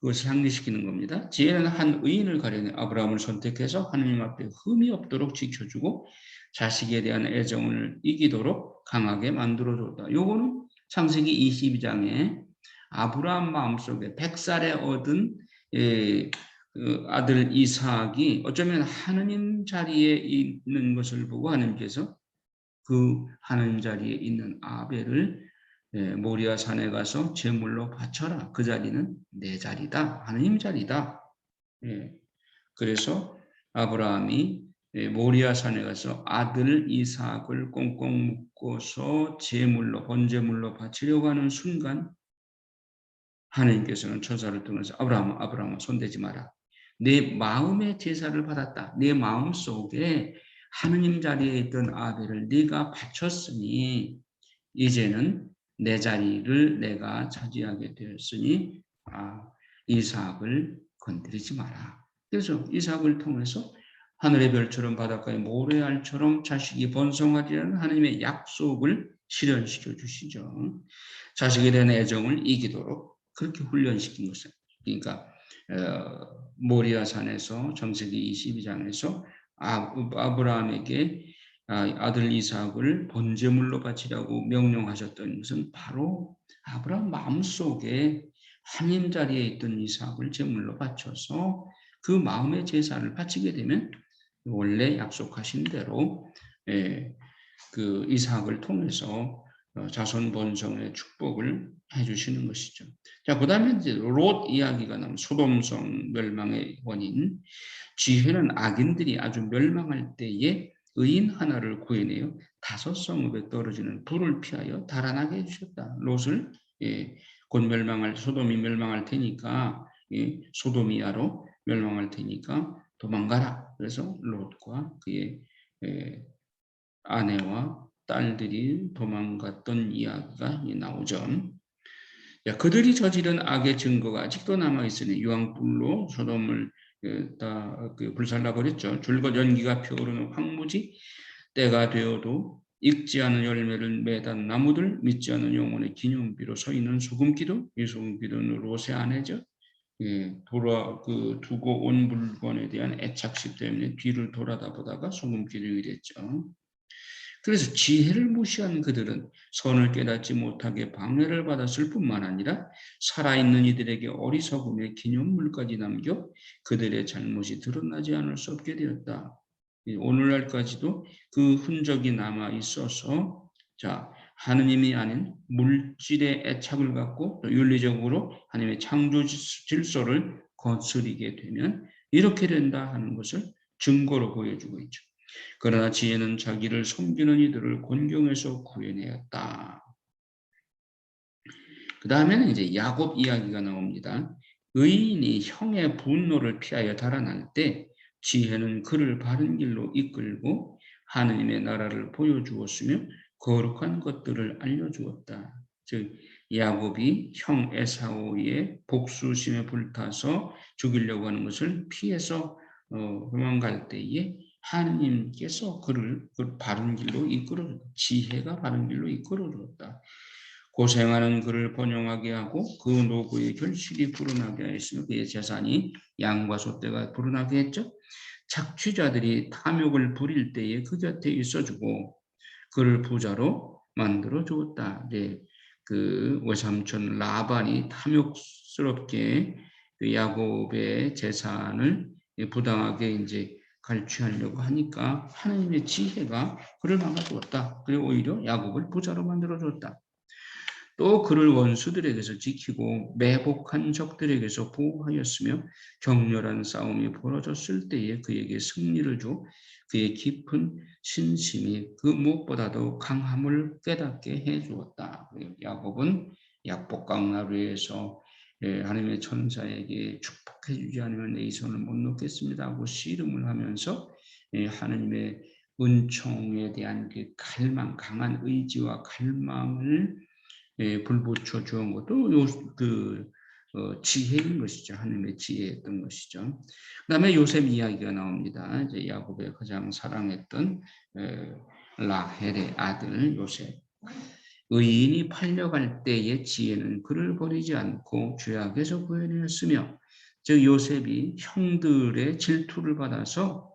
그것을 상기시키는 겁니다. 지혜는 한 의인을 가려내 아브라함을 선택해서 하나님 앞에 흠이 없도록 지켜주고 자식에 대한 애정을 이기도록 강하게 만들어줬다. 요거는 창세기 22장에 아브라함 마음속에 100살에 얻은 아들 이삭이 어쩌면 하느님 자리에 있는 것을 보고 하나님께서 그 하느님 자리에 있는 아벨을 모리아 산에 가서 제물로 바쳐라. 그 자리는 내 자리다. 하느님 자리다. 그래서 아브라함이 모리아 산에 가서 아들 이삭을 꽁꽁 묶어서 제물로 번제물로 바치려고 하는 순간 하나님께서는 천사를 통해서 아브라함아 손대지 마라. 내 마음의 제사를 받았다. 내 마음 속에 하느님 자리에 있던 아벨을 네가 바쳤으니 이제는 내 자리를 내가 차지하게 되었으니 이삭을 건드리지 마라. 그래서 이삭을 통해서 하늘의 별처럼 바닷가의 모래알처럼 자식이 번성하리라는 하나님의 약속을 실현시켜 주시죠. 자식에 대한 애정을 이기도록 그렇게 훈련시킨 것을. 그러니까 모리아 산에서 창세기 22장에서 아브라함에게 아들 이삭을 번제물로 바치라고 명령하셨던 것은 바로 아브라함 마음속에 하나님 자리에 있던 이삭을 제물로 바쳐서 그 마음의 제사를 바치게 되면 원래 약속하신 대로 그 이삭을 통해서 자손 번성의 축복을 해주시는 것이죠. 자, 그다음에 이제 롯 이야기가 나오는 소돔성 멸망의 원인. 지혜는 악인들이 아주 멸망할 때에 의인 하나를 구해내어 5 성읍에 떨어지는 불을 피하여 달아나게 해주셨다. 롯을 곧 멸망할 소돔이 멸망할 테니까 소돔이야로 멸망할 테니까 도망가라. 그래서 롯과 그의 아내와 딸들이 도망갔던 이야기가 나오죠. 그들이 저지른 악의 증거가 아직도 남아있으니 유황불로 소돔을 다 불살라 버렸죠. 줄곧 연기가 피어오르는 황무지, 때가 되어도 익지 않은 열매를 매단 나무들, 믿지 않은 영혼의 기념비로 서 있는 소금기도, 이 소금기도는 롯의 아내죠. 두고 온 물건에 대한 애착심 때문에 뒤를 돌아다 보다가 소금기도가 됐죠. 그래서 지혜를 무시한 그들은 선을 깨닫지 못하게 방해를 받았을 뿐만 아니라 살아있는 이들에게 어리석음의 기념물까지 남겨 그들의 잘못이 드러나지 않을 수 없게 되었다. 오늘날까지도 그 흔적이 남아 있어서 하느님이 아닌 물질의 애착을 갖고 또 윤리적으로 하나님의 창조 질서를 거스르게 되면 이렇게 된다 하는 것을 증거로 보여주고 있죠. 그러나 지혜는 자기를 섬기는 이들을 곤경에서 구해내었다. 그 다음에는 이제 야곱 이야기가 나옵니다. 의인이 형의 분노를 피하여 달아날 때 지혜는 그를 바른 길로 이끌고 하느님의 나라를 보여주었으며 거룩한 것들을 알려주었다. 즉 야곱이 형 에사오의 복수심에 불타서 죽이려고 하는 것을 피해서 도망갈 때에 하느님께서 그를 바른 길로 이끌어줬다. 지혜가 바른 길로 이끌어줬다. 고생하는 그를 번영하게 하고 그 노구의 결실이 불어나게 하였으며 그의 재산이 양과 소떼가 불어나게 했죠. 착취자들이 탐욕을 부릴 때에 그 곁에 있어주고 그를 부자로 만들어 주었다. 그 외삼촌 라반이 탐욕스럽게 그 야곱의 재산을 부당하게 이제 갈취하려고 하니까 하나님의 지혜가 그를 막아주었다. 그리고 오히려 야곱을 부자로 만들어 줬다. 또 그를 원수들에게서 지키고 매복한 적들에게서 보호하였으며 격렬한 싸움이 벌어졌을 때에 그에게 승리를 줘 그의 깊은 신심이 그 무엇보다도 강함을 깨닫게 해주었다. 야곱은 약복강나루에서 하나님의 천사에게 축복해 주지 않으면 내 이 손을 못 놓겠습니다 하고 씨름을 하면서 하나님의 은총에 대한 그 갈망, 강한 의지와 갈망을 불붙여 주은 것도 지혜인 것이죠. 하나님의 지혜였던 것이죠. 그다음에 요셉 이야기가 나옵니다. 이제 야곱의 가장 사랑했던 라헬의 아들 요셉. 의인이 팔려갈 때의 지혜는 그를 버리지 않고 죄악에서 구해내었으며, 즉 요셉이 형들의 질투를 받아서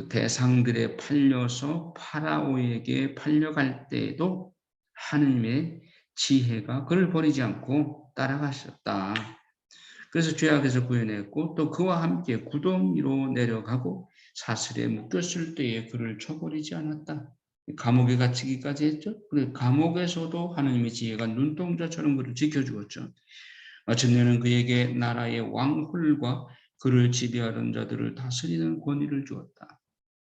대상들에 팔려서 파라오에게 팔려갈 때에도 하느님의 지혜가 그를 버리지 않고 따라가셨다. 그래서 죄악에서 구해냈고 또 그와 함께 구덩 위로 내려가고 사슬에 묶였을 때에 그를 쳐버리지 않았다. 감옥에 갇히기까지 했죠. 감옥에서도 하느님의 지혜가 눈동자처럼 그를 지켜주었죠. 마침내는 그에게 나라의 왕홀과 그를 지배하던 자들을 다스리는 권위를 주었다.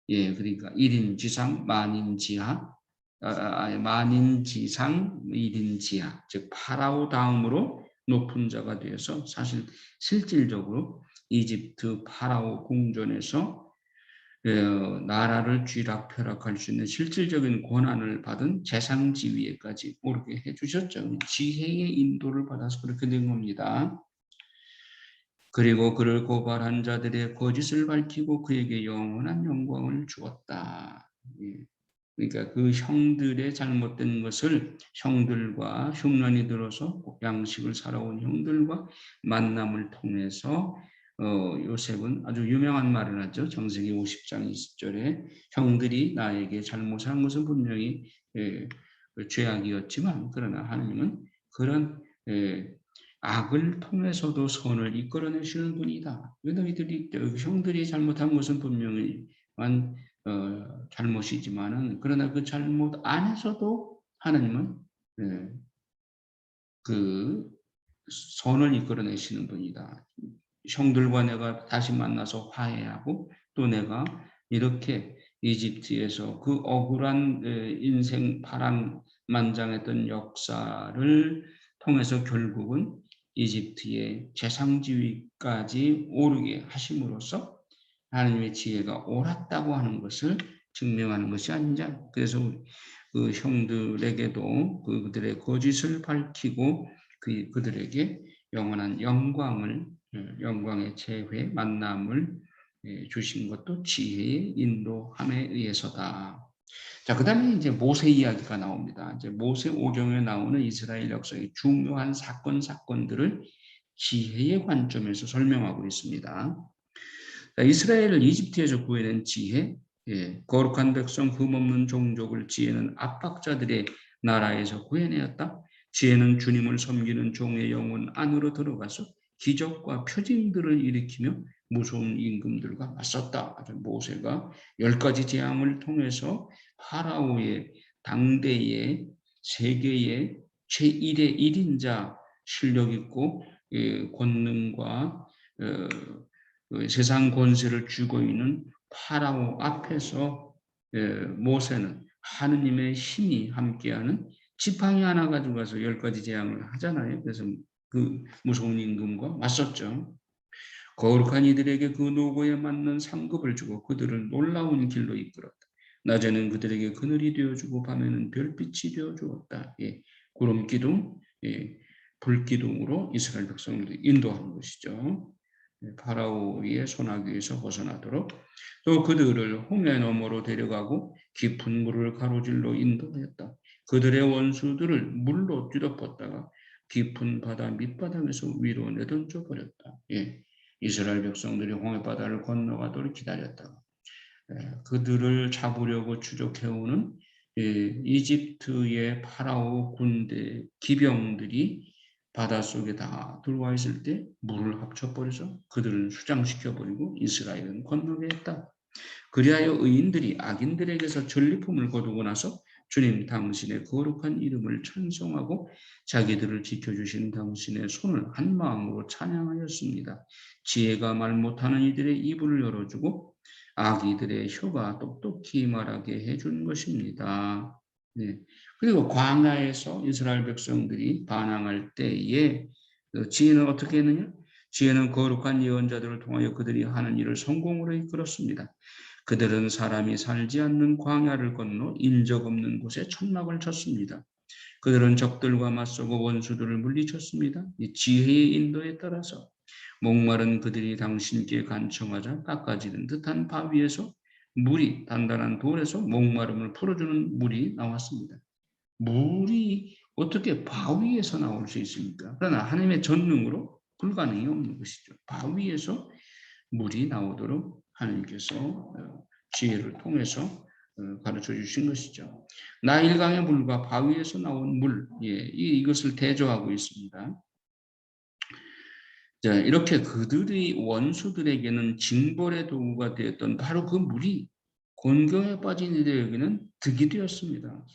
예, 그러니까 1인 지상, 만인 지하, 만인 지상, 1인 지하, 즉 파라오 다음으로 높은 자가 되어서 사실 실질적으로 이집트 파라오 궁전에서 나라를 쥐락펴락할 수 있는 실질적인 권한을 받은 재상 지위에까지 오르게 해주셨죠. 지혜의 인도를 받아서 그렇게 된 겁니다. 그리고 그를 고발한 자들의 거짓을 밝히고 그에게 영원한 영광을 주었다. 그러니까 그 형들의 잘못된 것을 형들과 흉년이 들어서 양식을 살아온 형들과 만남을 통해서 요셉은 아주 유명한 말을 하죠. 창세기 50장 20절에 형들이 나에게 잘못한 것은 분명히 죄악이었지만 그러나 하나님은 그런 악을 통해서도 선을 이끌어내시는 분이다. 너희들이 형들이 잘못한 것은 분명히 잘못이지만은 그러나 그 잘못 안에서도 하나님은 그 선을 이끌어내시는 분이다. 형들과 내가 다시 만나서 화해하고 또 내가 이렇게 이집트에서 그 억울한 인생 파란만장했던 역사를 통해서 결국은 이집트의 재상지위까지 오르게 하심으로써 하나님의 지혜가 옳았다고 하는 것을 증명하는 것이 아니냐. 그래서 그 형들에게도 그들의 거짓을 밝히고 그들에게 영원한 영광의 재회 만남을 주신 것도 지혜의 인도함에 의해서다. 자, 그다음에 이제 모세 이야기가 나옵니다. 이제 모세 오경에 나오는 이스라엘 역사의 중요한 사건들을 지혜의 관점에서 설명하고 있습니다. 자, 이스라엘을 이집트에서 구해낸 지혜, 거룩한 백성 흠없는 종족을 지혜는 압박자들의 나라에서 구해내었다. 지혜는 주님을 섬기는 종의 영혼 안으로 들어가서 기적과 표징들을 일으키며 무서운 임금들과 맞섰다. 모세가 10가지 재앙을 통해서 파라오의 당대의 세계의 제1의 1인자 실력 있고 권능과 세상 권세를 쥐고 있는 파라오 앞에서 모세는 하느님의 힘이 함께하는 지팡이 하나 가지고 가서 10가지 재앙을 하잖아요. 그래서 그 무서운 임금과 맞섰죠. 거룩한 이들에게 그 노고에 맞는 상급을 주고 그들을 놀라운 길로 이끌었다. 낮에는 그들에게 그늘이 되어주고 밤에는 별빛이 되어주었다. 구름 기둥, 불 기둥으로 이스라엘 백성을 인도하는 것이죠. 파라오의 손아귀에서 벗어나도록 또 그들을 홍해 너머로 데려가고 깊은 물을 가로질러 인도하였다. 그들의 원수들을 물로 뒤덮었다가 깊은 바다 밑바닥에서 위로 내던져 버렸다. 이스라엘 백성들이 홍해바다를 건너가도록 기다렸다가 그들을 잡으려고 추적해오는 이집트의 파라오 군대 기병들이 바닷속에 다 들어와 있을 때 물을 합쳐버려서 그들을 수장시켜버리고 이스라엘은 건너게 했다. 그리하여 의인들이 악인들에게서 전리품을 거두고 나서 주님 당신의 거룩한 이름을 찬송하고 자기들을 지켜주신 당신의 손을 한 마음으로 찬양하였습니다. 지혜가 말 못하는 이들의 입을 열어주고 아기들의 혀가 똑똑히 말하게 해준 것입니다. 그리고 광야에서 이스라엘 백성들이 반항할 때에 지혜는 어떻게 했느냐? 지혜는 거룩한 예언자들을 통하여 그들이 하는 일을 성공으로 이끌었습니다. 그들은 사람이 살지 않는 광야를 건너 인적 없는 곳에 천막을 쳤습니다. 그들은 적들과 맞서고 원수들을 물리쳤습니다. 이 지혜의 인도에 따라서 목마른 그들이 당신께 간청하자 깎아지는 듯한 바위에서 물이 단단한 돌에서 목마름을 풀어주는 물이 나왔습니다. 물이 어떻게 바위에서 나올 수 있습니까? 그러나 하나님의 전능으로 불가능이 없는 것이죠. 바위에서 물이 나오도록 하나님께서 지혜를 통해서 가르쳐 주신 것이죠. 나일강의 물과 바위에서 나온 물, 이것을 대조하고 있습니다. 자, 이렇게 그들의 원수들에게는 징벌의 도구가 되었던 바로 그 물이 곤경에 빠진 이들에게는 득이 되었습니다.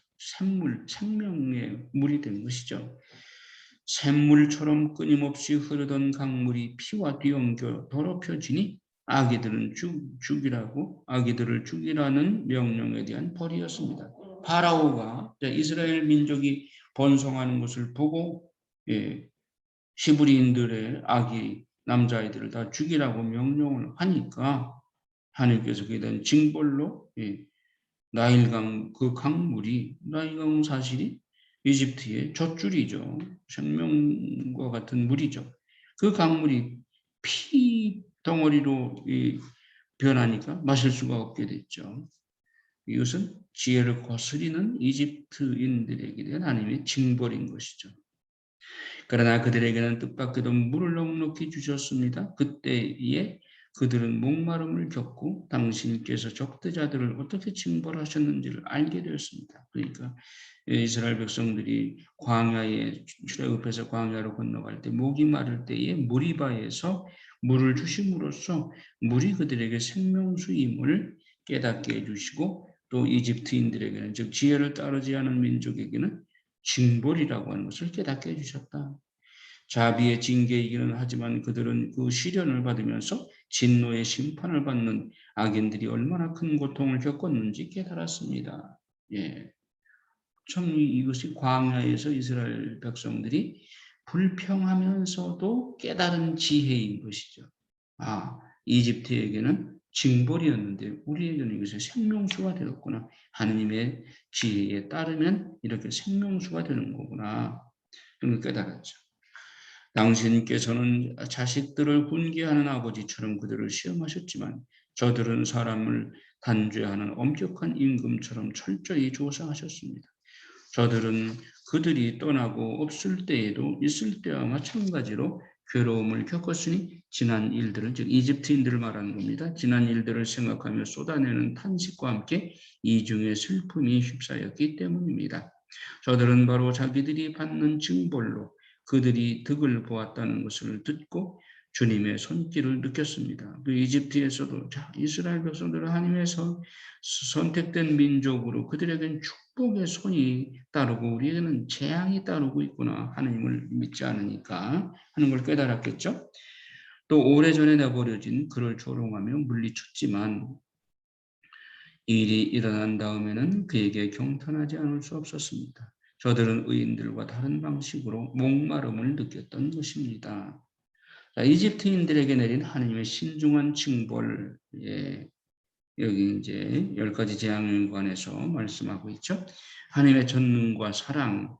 생명의 물이 된 것이죠. 샘물처럼 끊임없이 흐르던 강물이 피와 뒤엉겨 더럽혀지니 아기들을 죽이라는 명령에 대한 벌이었습니다. 파라오가 이스라엘 민족이 번성하는 것을 보고 히브리인들의 아기 남자아이들을 다 죽이라고 명령을 하니까 하나님께서 그에 대한 징벌로 나일강 그 강물이 나일강 사실이 이집트의 젖줄이죠. 생명과 같은 물이죠. 그 강물이 피 덩어리로 변하니까 마실 수가 없게 됐죠. 이것은 지혜를 거스리는 이집트인들에게 대한 하나님의 징벌인 것이죠. 그러나 그들에게는 뜻밖에도 물을 넉넉히 주셨습니다. 그때에 그들은 목마름을 겪고 당신께서 적대자들을 어떻게 징벌하셨는지를 알게 되었습니다. 그러니까 이스라엘 백성들이 광야에 출애굽해서 광야로 건너갈 때 목이 마를 때에 무리바에서 물을 주심으로써 물이 그들에게 생명수임을 깨닫게 해주시고 또 이집트인들에게는 즉 지혜를 따르지 않은 민족에게는 징벌이라고 하는 것을 깨닫게 해주셨다. 자비의 징계이기는 하지만 그들은 그 시련을 받으면서 진노의 심판을 받는 악인들이 얼마나 큰 고통을 겪었는지 깨달았습니다. 참 이것이 광야에서 이스라엘 백성들이 불평하면서도 깨달은 지혜인 것이죠. 이집트에게는 징벌이었는데 우리에게는 이것이 생명수가 되었구나. 하느님의 지혜에 따르면 이렇게 생명수가 되는 거구나. 그걸 깨달았죠. 당신께서는 자식들을 훈계하는 아버지처럼 그들을 시험하셨지만 저들은 사람을 단죄하는 엄격한 임금처럼 철저히 조사하셨습니다. 저들은 그들이 떠나고 없을 때에도 있을 때와 마찬가지로 괴로움을 겪었으니 지난 일들을 즉 이집트인들을 말하는 겁니다. 지난 일들을 생각하며 쏟아내는 탄식과 함께 이중의 슬픔이 휩싸였기 때문입니다. 저들은 바로 자기들이 받는 징벌로 그들이 득을 보았다는 것을 듣고 주님의 손길을 느꼈습니다. 그 이집트에서도 이스라엘 백성들은 하나님에서 선택된 민족으로 그들에게는 축복의 손이 따르고 우리에게는 재앙이 따르고 있구나. 하나님을 믿지 않으니까 하는 걸 깨달았겠죠. 또 오래전에 내버려진 그를 조롱하며 물리쳤지만 일이 일어난 다음에는 그에게 경탄하지 않을 수 없었습니다. 저들은 의인들과 다른 방식으로 목마름을 느꼈던 것입니다. 이집트인들에게 내린 하나님의 신중한 징벌, 여기 이제 10가지 재앙에 관해서 말씀하고 있죠. 하나님의 전능과 사랑,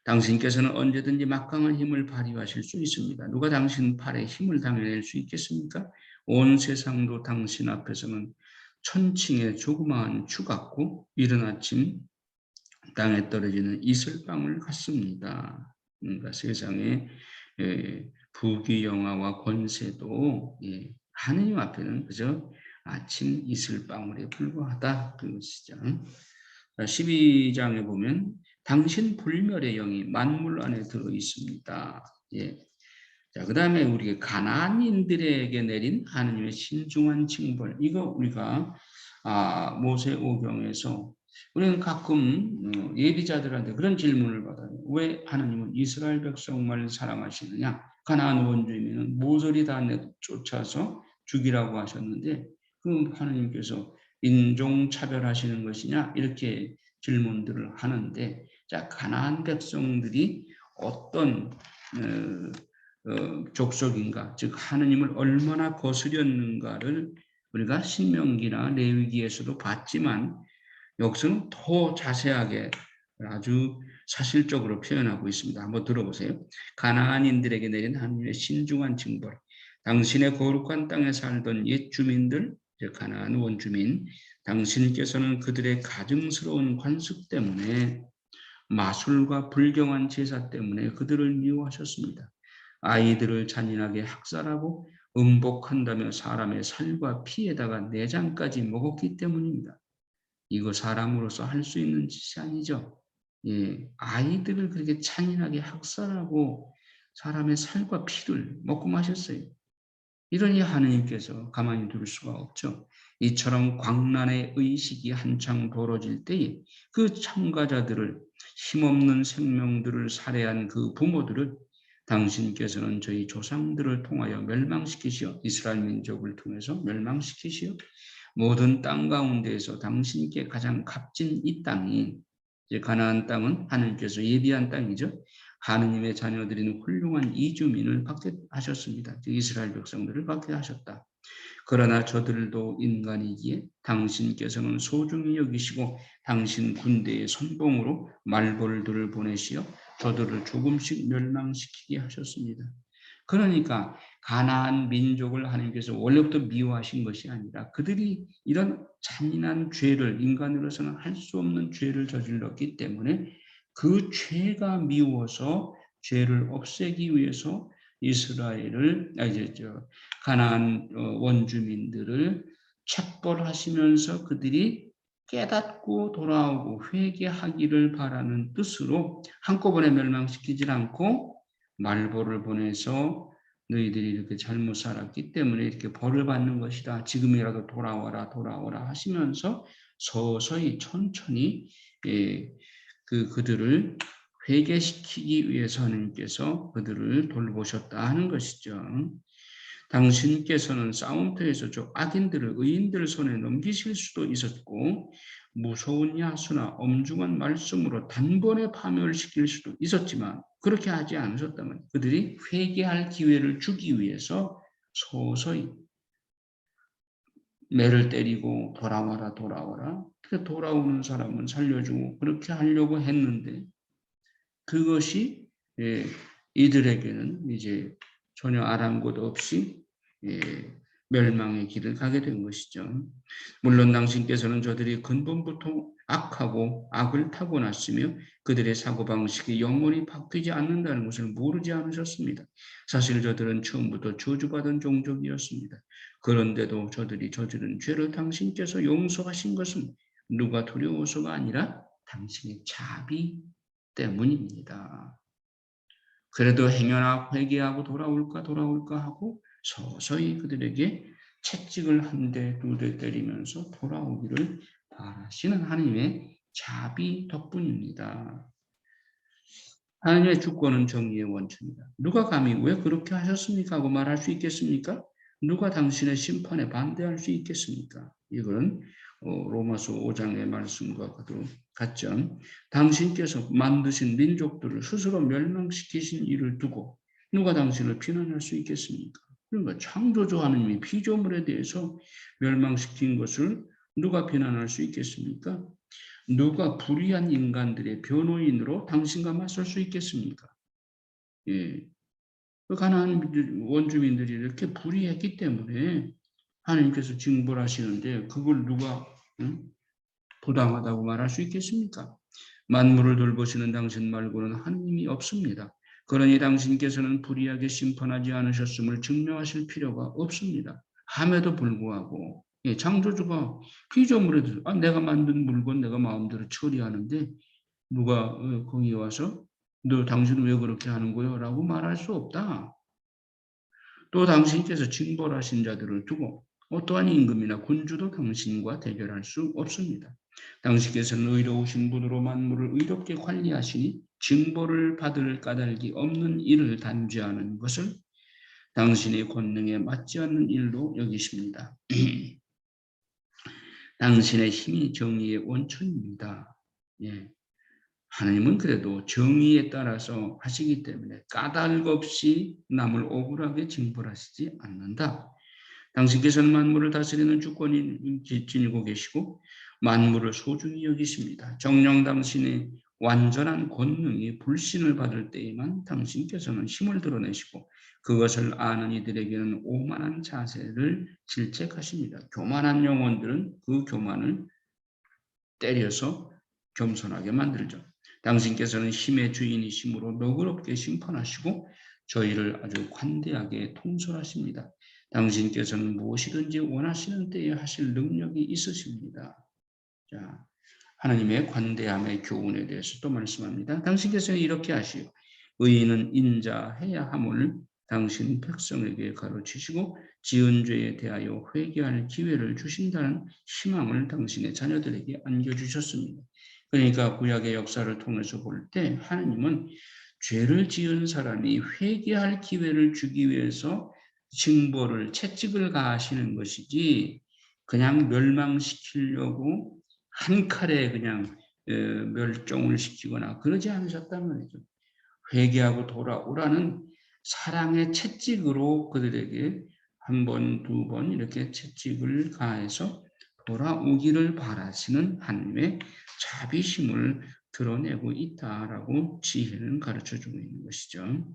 당신께서는 언제든지 막강한 힘을 발휘하실 수 있습니다. 누가 당신 팔에 힘을 당해낼 수 있겠습니까? 온 세상도 당신 앞에서는 천칭의 조그마한 추 같고 이른 아침 땅에 떨어지는 이슬방울 같습니다. 그러니까 세상의 부귀영화와 권세도 하느님 앞에는 그저 아침 이슬방울에 불과하다 그것이죠. 12장에 보면 당신 불멸의 영이 만물 안에 들어 있습니다. 자, 그다음에 우리 가나안인들에게 내린 하느님의 신중한 징벌. 이거 우리가 모세오경에서 우리는 가끔 예비자들한테 그런 질문을 받아요. 왜 하나님은 이스라엘 백성만 사랑하시느냐? 가나안 원주민은 모조리 다 쫓아서 죽이라고 하셨는데 그 하나님께서 인종 차별하시는 것이냐? 이렇게 질문들을 하는데 자, 가나안 백성들이 어떤 족속인가, 즉 하느님을 얼마나 거스렸는가를 우리가 신명기나 레위기에서도 봤지만 여기서는 더 자세하게 아주 사실적으로 표현하고 있습니다. 한번 들어보세요. 가나안인들에게 내린 하나님의 신중한 징벌. 당신의 거룩한 땅에 살던 옛 주민들, 즉 가나안 원주민, 당신께서는 그들의 가증스러운 관습 때문에 마술과 불경한 제사 때문에 그들을 미워하셨습니다. 아이들을 잔인하게 학살하고 음복한다며 사람의 살과 피에다가 내장까지 먹었기 때문입니다. 이거 사람으로서 할 수 있는 짓이 아니죠. 아이들을 그렇게 잔인하게 학살하고 사람의 살과 피를 먹고 마셨어요. 이러니 하느님께서 가만히 둘 수가 없죠. 이처럼 광란의 의식이 한창 벌어질 때에 그 참가자들을 힘없는 생명들을 살해한 그 부모들을 당신께서는 저희 조상들을 통하여 멸망시키시어 이스라엘 민족을 통해서 멸망시키시어 모든 땅 가운데에서 당신께 가장 값진 이 땅이 이제 가나안 땅은 하나님께서 예비한 땅이죠. 하느님의 자녀들인 훌륭한 이주민을 받게 하셨습니다. 이스라엘 백성들을 받게 하셨다. 그러나 저들도 인간이기에 당신께서는 소중히 여기시고 당신 군대의 선봉으로 말벌들을 보내시어 저들을 조금씩 멸망시키게 하셨습니다. 그러니까 가나안 민족을 하나님께서 원래부터 미워하신 것이 아니라 그들이 이런 잔인한 죄를 인간으로서는 할 수 없는 죄를 저질렀기 때문에 그 죄가 미워서 죄를 없애기 위해서 이스라엘을 가나안 원주민들을 책벌하시면서 그들이 깨닫고 돌아오고 회개하기를 바라는 뜻으로 한꺼번에 멸망시키지 않고 말벌을 보내서 너희들이 이렇게 잘못 살았기 때문에 이렇게 벌을 받는 것이다. 지금이라도 돌아와라 돌아오라 하시면서 서서히 천천히 그들을 회개시키기 위해서 하나님께서 그들을 돌보셨다 하는 것이죠. 당신께서는 싸움터에서 저 악인들을 의인들 손에 넘기실 수도 있었고 무서운 야수나 엄중한 말씀으로 단번에 파멸시킬 수도 있었지만 그렇게 하지 않으셨다면 그들이 회개할 기회를 주기 위해서 서서히 매를 때리고 돌아와라 돌아와라 돌아오는 사람은 살려주고 그렇게 하려고 했는데 그것이 이들에게는 이제 전혀 아랑곳 없이 멸망의 길을 가게 된 것이죠. 물론 당신께서는 저들이 근본부터 악하고 악을 타고났으며 그들의 사고방식이 영원히 바뀌지 않는다는 것을 모르지 않으셨습니다. 사실 저들은 처음부터 저주받은 종족이었습니다. 그런데도 저들이 저지른 죄를 당신께서 용서하신 것은 누가 두려워서가 아니라 당신의 자비 때문입니다. 그래도 행여나 회개하고 돌아올까 하고 서서히 그들에게 채찍을 한 대, 두 대 때리면서 돌아오기를 바라시는 하나님의 자비 덕분입니다. 하나님의 주권은 정의의 원천이다. 누가 감히 왜 그렇게 하셨습니까? 하고 말할 수 있겠습니까? 누가 당신의 심판에 반대할 수 있겠습니까? 이건 로마서 5장의 말씀과 같죠. 당신께서 만드신 민족들을 스스로 멸망시키신 일을 두고 누가 당신을 비난할 수 있겠습니까? 그러니까 창조주 하나님이 피조물에 대해서 멸망시킨 것을 누가 비난할 수 있겠습니까? 누가 불의한 인간들의 변호인으로 당신과 맞설 수 있겠습니까? 예. 가나안 원주민들이 이렇게 불의했기 때문에 하나님께서 징벌하시는데 그걸 누가 부당하다고 말할 수 있겠습니까? 만물을 돌보시는 당신 말고는 하나님이 없습니다. 그러니 당신께서는 불의하게 심판하지 않으셨음을 증명하실 필요가 없습니다. 함에도 불구하고 창조주가 피조물에 내가 만든 물건 내가 마음대로 처리하는데 누가 거기 와서 너 당신은 왜 그렇게 하는 거요? 라고 말할 수 없다. 또 당신께서 징벌하신 자들을 두고 어떠한 임금이나 군주도 당신과 대결할 수 없습니다. 당신께서는 의로우신 분으로 만물을 의롭게 관리하시니 징벌을 받을 까닭이 없는 일을 단죄하는 것을 당신의 권능에 맞지 않는 일로 여기십니다. 당신의 힘이 정의의 원천입니다. 예. 하나님은 그래도 정의에 따라서 하시기 때문에 까닭 없이 남을 억울하게 징벌하시지 않는다. 당신께서는 만물을 다스리는 주권이 지니고 계시고 만물을 소중히 여기십니다. 정녕 당신의 완전한 권능이 불신을 받을 때에만 당신께서는 힘을 드러내시고 그것을 아는 이들에게는 오만한 자세를 질책하십니다. 교만한 영혼들은 그 교만을 때려서 겸손하게 만들죠. 당신께서는 힘의 주인이심으로 너그럽게 심판하시고 저희를 아주 관대하게 통솔하십니다. 당신께서는 무엇이든지 원하시는 때에 하실 능력이 있으십니다. 자, 하나님의 관대함의 교훈에 대해서 또 말씀합니다. 당신께서는 이렇게 하시오. 의인은 인자해야 함을 당신 백성에게 가르치시고 지은 죄에 대하여 회개할 기회를 주신다는 희망을 당신의 자녀들에게 안겨주셨습니다. 그러니까 구약의 역사를 통해서 볼 때 하나님은 죄를 지은 사람이 회개할 기회를 주기 위해서 징벌을 채찍을 가하시는 것이지 그냥 멸망시키려고 한 칼에 그냥 멸종을 시키거나 그러지 않으셨단 말이죠. 회개하고 돌아오라는 사랑의 채찍으로 그들에게 한 번, 두 번 이렇게 채찍을 가해서 돌아오기를 바라시는 하나님의 자비심을 드러내고 있다라고 지혜는 가르쳐주고 있는 것이죠.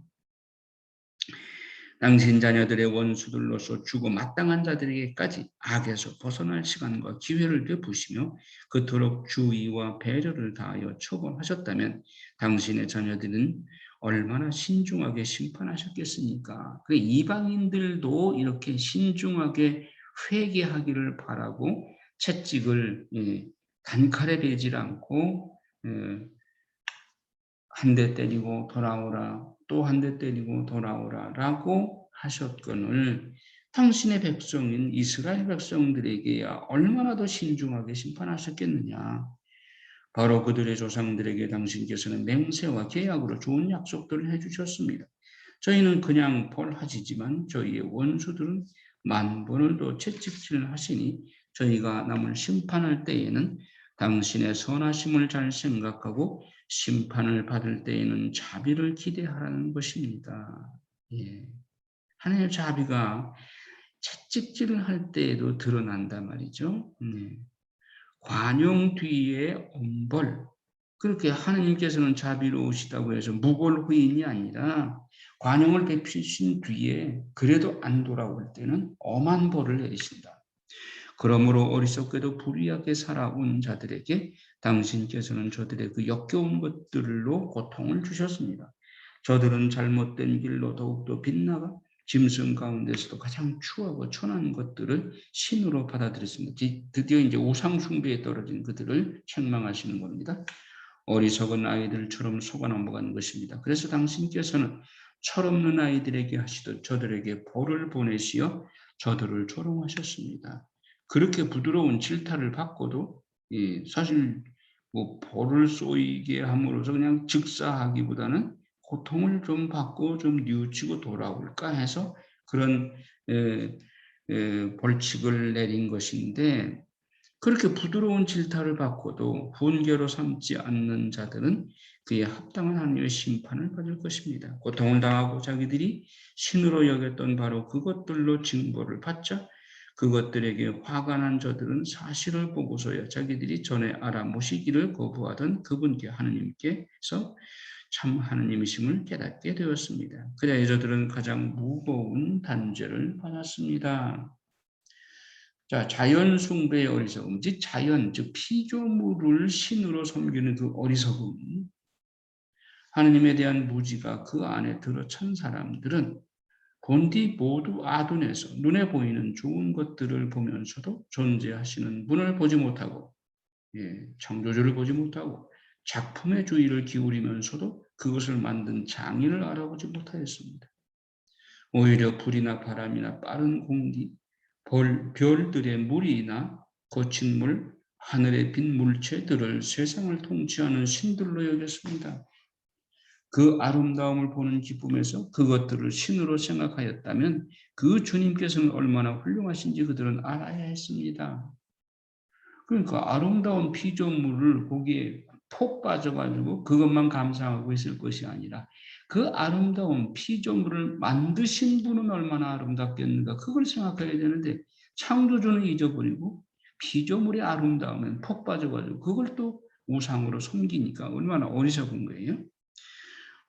당신 자녀들의 원수들로서 주고 마땅한 자들에게까지 악에서 벗어날 시간과 기회를 베푸시며 그토록 주의와 배려를 다하여 처벌하셨다면 당신의 자녀들은 얼마나 신중하게 심판하셨겠습니까? 그 이방인들도 이렇게 신중하게 회개하기를 바라고 채찍을 단칼에 베질 않고 한 대 때리고 돌아오라, 또 한 대 때리고 돌아오라 라고 하셨거늘 당신의 백성인 이스라엘 백성들에게야 얼마나 더 신중하게 심판하셨겠느냐. 바로 그들의 조상들에게 당신께서는 맹세와 계약으로 좋은 약속들을 해주셨습니다. 저희는 그냥 벌하지만 저희의 원수들은 만번을 더 채찍질을 하시니 저희가 남을 심판할 때에는 당신의 선하심을 잘 생각하고 심판을 받을 때에는 자비를 기대하라는 것입니다. 예. 하나님의 자비가 채찍질을 할 때에도 드러난단 말이죠. 관용 뒤에 엄벌. 그렇게 하나님께서는 자비로우시다고 해서 무골후인이 아니라 관용을 베푸신 뒤에 그래도 안 돌아올 때는 엄한 벌을 내리신다. 그러므로 어리석게도 불의하게 살아온 자들에게 당신께서는 저들의 그 역겨운 것들로 고통을 주셨습니다. 저들은 잘못된 길로 더욱더 빗나가 짐승 가운데서도 가장 추하고 천한 것들을 신으로 받아들였습니다. 드디어 이제 우상 숭배에 떨어진 그들을 책망하시는 겁니다. 어리석은 아이들처럼 속아 넘어가는 것입니다. 그래서 당신께서는 철없는 아이들에게 하시듯 저들에게 벌을 보내시어 저들을 조롱하셨습니다. 그렇게 부드러운 질타를 받고도 사실 뭐 벌을 쏘이게 함으로써 그냥 즉사하기보다는 고통을 좀 받고 좀 뉘우치고 돌아올까 해서 그런 벌칙을 내린 것인데 그렇게 부드러운 질타를 받고도 훈계로 삼지 않는 자들은 그에 합당한 하나님의 심판을 받을 것입니다. 고통을 당하고 자기들이 신으로 여겼던 바로 그것들로 징벌을 받자 그것들에게 화가 난 저들은 사실을 보고서야 자기들이 전에 알아보시기를 거부하던 그분께 하나님께서 참 하나님이심을 깨닫게 되었습니다. 그래야 저들은 가장 무거운 단죄를 받았습니다. 자, 자연 숭배의 어리석음, 즉 자연, 즉 피조물을 신으로 섬기는 그 어리석음, 하느님에 대한 무지가 그 안에 들어찬 사람들은 본디 모두 아둔해서 눈에 보이는 좋은 것들을 보면서도 존재하시는 분을 보지 못하고 창조주를 보지 못하고 작품의 주의를 기울이면서도 그것을 만든 장인을 알아보지 못하였습니다. 오히려 불이나 바람이나 빠른 공기, 별들의 물이나 거친 물, 하늘의 빈 물체들을 세상을 통치하는 신들로 여겼습니다. 그 아름다움을 보는 기쁨에서 그것들을 신으로 생각하였다면 그 주님께서는 얼마나 훌륭하신지 그들은 알아야 했습니다. 그러니까 아름다운 피조물을 거기에 폭 빠져가지고 그것만 감상하고 있을 것이 아니라 그 아름다운 피조물을 만드신 분은 얼마나 아름답겠는가 그걸 생각해야 되는데 창조주는 잊어버리고 피조물의 아름다움엔 폭 빠져가지고 그걸 또 우상으로 섬기니까 얼마나 어리석은 거예요.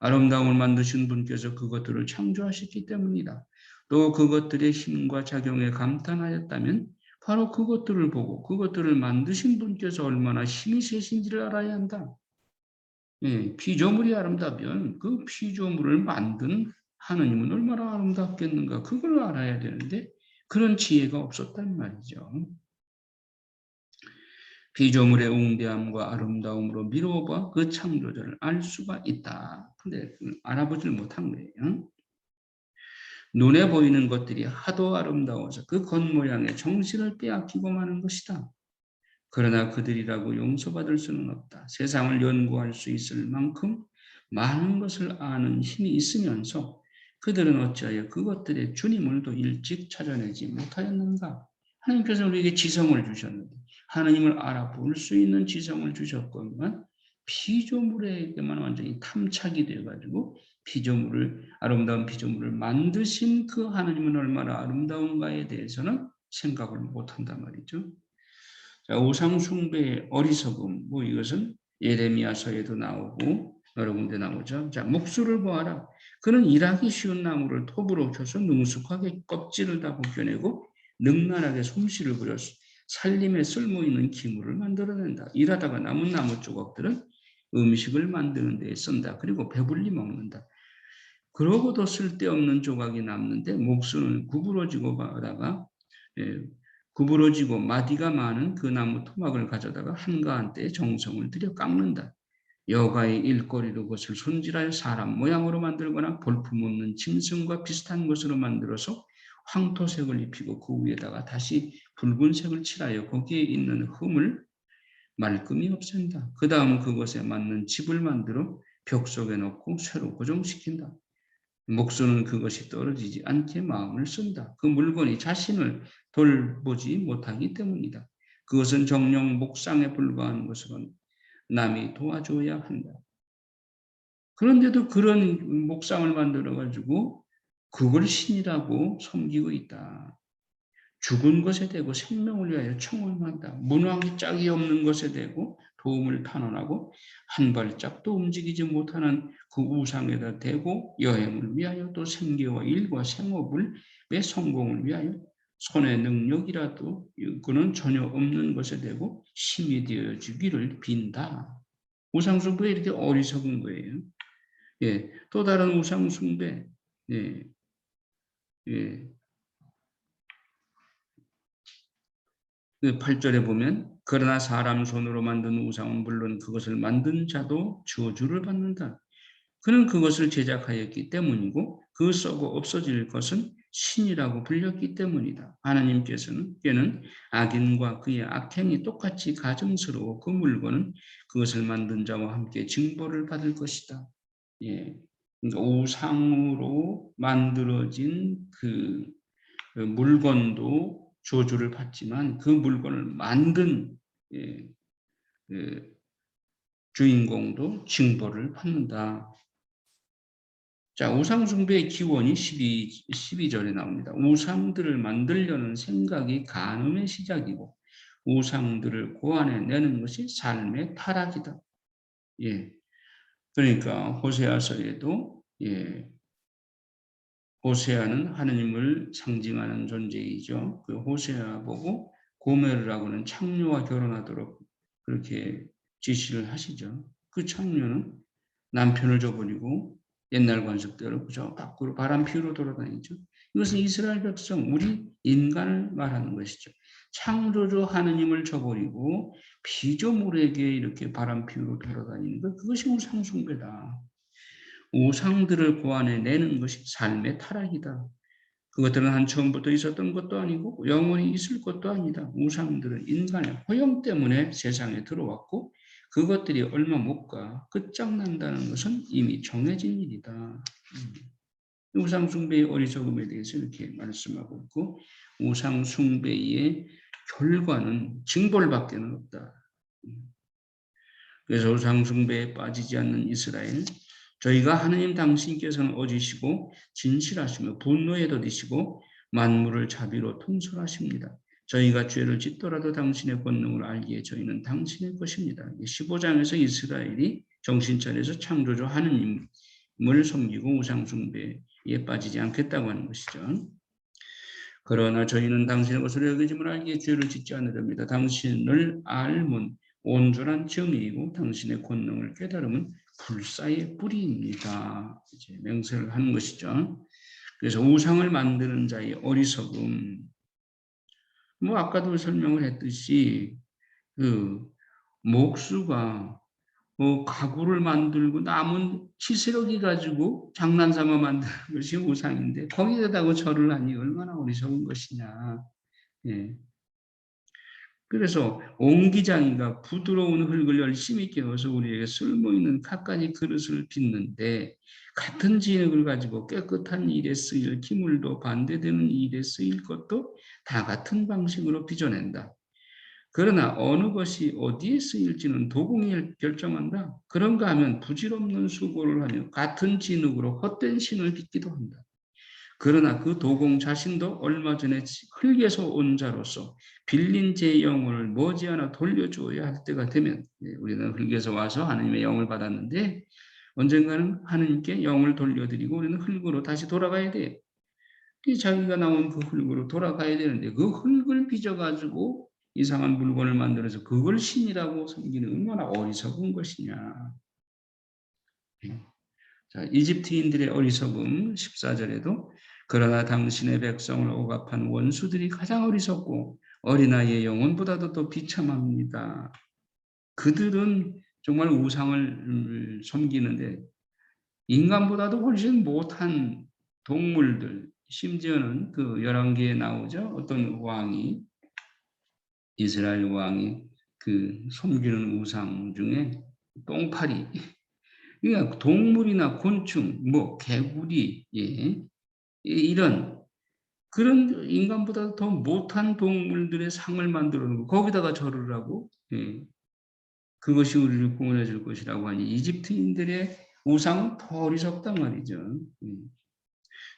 아름다움을 만드신 분께서 그것들을 창조하셨기 때문이다. 또 그것들의 힘과 작용에 감탄하였다면 바로 그것들을 보고 그것들을 만드신 분께서 얼마나 힘이 세신지를 알아야 한다. 피조물이 아름다면 그 피조물을 만든 하느님은 얼마나 아름답겠는가 그걸 알아야 되는데 그런 지혜가 없었단 말이죠. 피조물의 웅대함과 아름다움으로 미루어봐 그 창조자를 알 수가 있다. 근데 알아보지를 못한 거예요. 눈에 보이는 것들이 하도 아름다워서 그 겉모양의 정신을 빼앗기고 마는 것이다. 그러나 그들이라고 용서받을 수는 없다. 세상을 연구할 수 있을 만큼 많은 것을 아는 힘이 있으면서 그들은 어찌하여 그것들의 주님을 더 일찍 찾아내지 못하였는가? 하나님께서 우리에게 지성을 주셨는데 하나님을 알아볼 수 있는 지성을 주셨건만 피조물에게만 완전히 탐착이 되어가지고 아름다운 피조물을 만드신 그 하나님은 얼마나 아름다운가에 대해서는 생각을 못한단 말이죠. 자, 우상숭배의 어리석음, 이것은 예레미야서에도 나오고 여러 군데 나오죠. 자, 목수를 보아라. 그는 일하기 쉬운 나무를 톱으로 쳐서 능숙하게 껍질을 다 벗겨내고 능란하게 솜씨를 부려서 살림에 쓸모있는 기물을 만들어낸다. 일하다가 남은 나무 조각들은 음식을 만드는 데 쓴다. 그리고 배불리 먹는다. 그러고도 쓸데없는 조각이 남는데 목수는 구부러지고 마디가 많은 그 나무 토막을 가져다가 한가한 때에 정성을 들여 깎는다. 여가의 일거리로 그것을 손질하여 사람 모양으로 만들거나 볼품없는 짐승과 비슷한 것으로 만들어서 황토색을 입히고 그 위에다가 다시 붉은색을 칠하여 거기에 있는 흠을 말끔히 없앤다. 그 다음 그것에 맞는 집을 만들어 벽 속에 넣고 쇠로 고정시킨다. 목수는 그것이 떨어지지 않게 마음을 쓴다. 그 물건이 자신을 돌보지 못하기 때문이다. 그것은 정령 목상에 불과한 것으로 남이 도와줘야 한다. 그런데도 그런 목상을 만들어가지고 그걸 신이라고 섬기고 있다. 죽은 것에 대고 생명을 위하여 청혼한다. 문왕이 짝이 없는 것에 대고 도움을 탄원하고 한 발짝도 움직이지 못하는 그 우상에다 대고 여행을 위하여 또 생계와 일과 생업을 내 성공을 위하여 손의 능력이라도 그는 전혀 없는 것에 대고 힘이 되어주기를 빈다. 우상숭배 이렇게 어리석은 거예요. 예, 또 다른 우상숭배. 예, 예. 8절에 보면 그러나 사람 손으로 만든 우상은 물론 그것을 만든 자도 저주를 받는다. 그는 그것을 제작하였기 때문이고 그 썩어 없어질 것은 신이라고 불렸기 때문이다. 하나님께서는 악인과 그의 악행이 똑같이 가증스러워 그 물건은 그것을 만든 자와 함께 징벌을 받을 것이다. 예. 그러니까 우상으로 만들어진 그 물건도 저주를 받지만 그 물건을 만든 예, 주인공도 징벌을 받는다. 자, 우상숭배의 기원이 12절에 나옵니다. 우상들을 만들려는 생각이 간음의 시작이고 우상들을 고안해내는 것이 삶의 타락이다. 예. 그러니까 호세아서에도 호세아는 하느님을 상징하는 존재이죠. 그 호세아 보고 고멜이라고는 창녀와 결혼하도록 그렇게 지시를 하시죠. 그 창녀는 남편을 줘버리고 옛날 관습대로 그저 밖으로 바람 피우러 돌아다니죠. 이것은 이스라엘 백성, 우리 인간을 말하는 것이죠. 창조주 하느님을 저버리고 피조물에게 이렇게 바람 피우러 돌아다니는 것, 그것이 우상숭배다. 우상들을 고안해내는 것이 삶의 타락이다. 그것들은 한 처음부터 있었던 것도 아니고 영원히 있을 것도 아니다. 우상들은 인간의 허영 때문에 세상에 들어왔고 그것들이 얼마 못 가 끝장난다는 것은 이미 정해진 일이다. 우상숭배의 어리석음에 대해서 이렇게 말씀하고 있고 우상숭배의 결과는 징벌밖에 없다. 그래서 우상숭배에 빠지지 않는 이스라엘, 저희가 하느님 당신께서는 어지시고 진실하시며 분노에 더디시고 만물을 자비로 통솔하십니다. 저희가 죄를 짓더라도 당신의 권능을 알기에 저희는 당신의 것입니다. 15장에서 이스라엘이 정신 차려서 창조주 하느님을 섬기고 우상숭배에 빠지지 않겠다고 하는 것이죠. 그러나 저희는 당신의 것으로 여겨짐을 알기에 죄를 짓지 않으렵니다. 당신을 알면 온전한 정의이고 당신의 권능을 깨달으면 불사의 뿌리입니다. 이제 맹세를 하는 것이죠. 그래서 우상을 만드는 자의 어리석음. 아까도 설명을 했듯이 그 목수가 가구를 만들고 남은 치스러기 가지고 장난삼아 만드는 것이 우상인데 거기에다가 절을 하니 얼마나 어리석은 것이냐. 예. 그래서 옹기장이가 부드러운 흙을 열심히 깨워서 우리에게 쓸모있는 갖가지 그릇을 빚는데 같은 진흙을 가지고 깨끗한 일에 쓰일 기물도 반대되는 일에 쓰일 것도 다 같은 방식으로 빚어낸다. 그러나 어느 것이 어디에 쓰일지는 도공이 결정한다. 그런가 하면 부질없는 수고를 하며 같은 진흙으로 헛된 신을 빚기도 한다. 그러나 그 도공 자신도 얼마 전에 흙에서 온 자로서 빌린 제 영혼을 머지않아 돌려주어야 할 때가 되면, 우리는 흙에서 와서 하나님의 영을 받았는데 언젠가는 하나님께 영을 돌려드리고 우리는 흙으로 다시 돌아가야 돼. 자기가 나온 그 흙으로 돌아가야 되는데 그 흙을 빚어가지고 이상한 물건을 만들어서 그걸 신이라고 섬기는 얼마나 어리석은 것이냐. 자, 이집트인들의 어리석음 14절에도 그러나 당신의 백성을 억압한 원수들이 가장 어리석고 어린아이의 영혼보다도 더 비참합니다. 그들은 정말 우상을 섬기는데 인간보다도 훨씬 못한 동물들, 심지어는 그 열왕기에 나오죠. 어떤 왕이, 이스라엘 왕이 그 섬기는 우상 중에 똥파리, 그러니까 동물이나 곤충, 뭐 개구리, 예, 이런 그런 인간보다 더 못한 동물들의 상을 만들어 놓고 거기다가 절을 하고, 예, 그것이 우리를 구원해 줄 것이라고 하니 이집트인들의 우상은 더 어리석단 말이죠.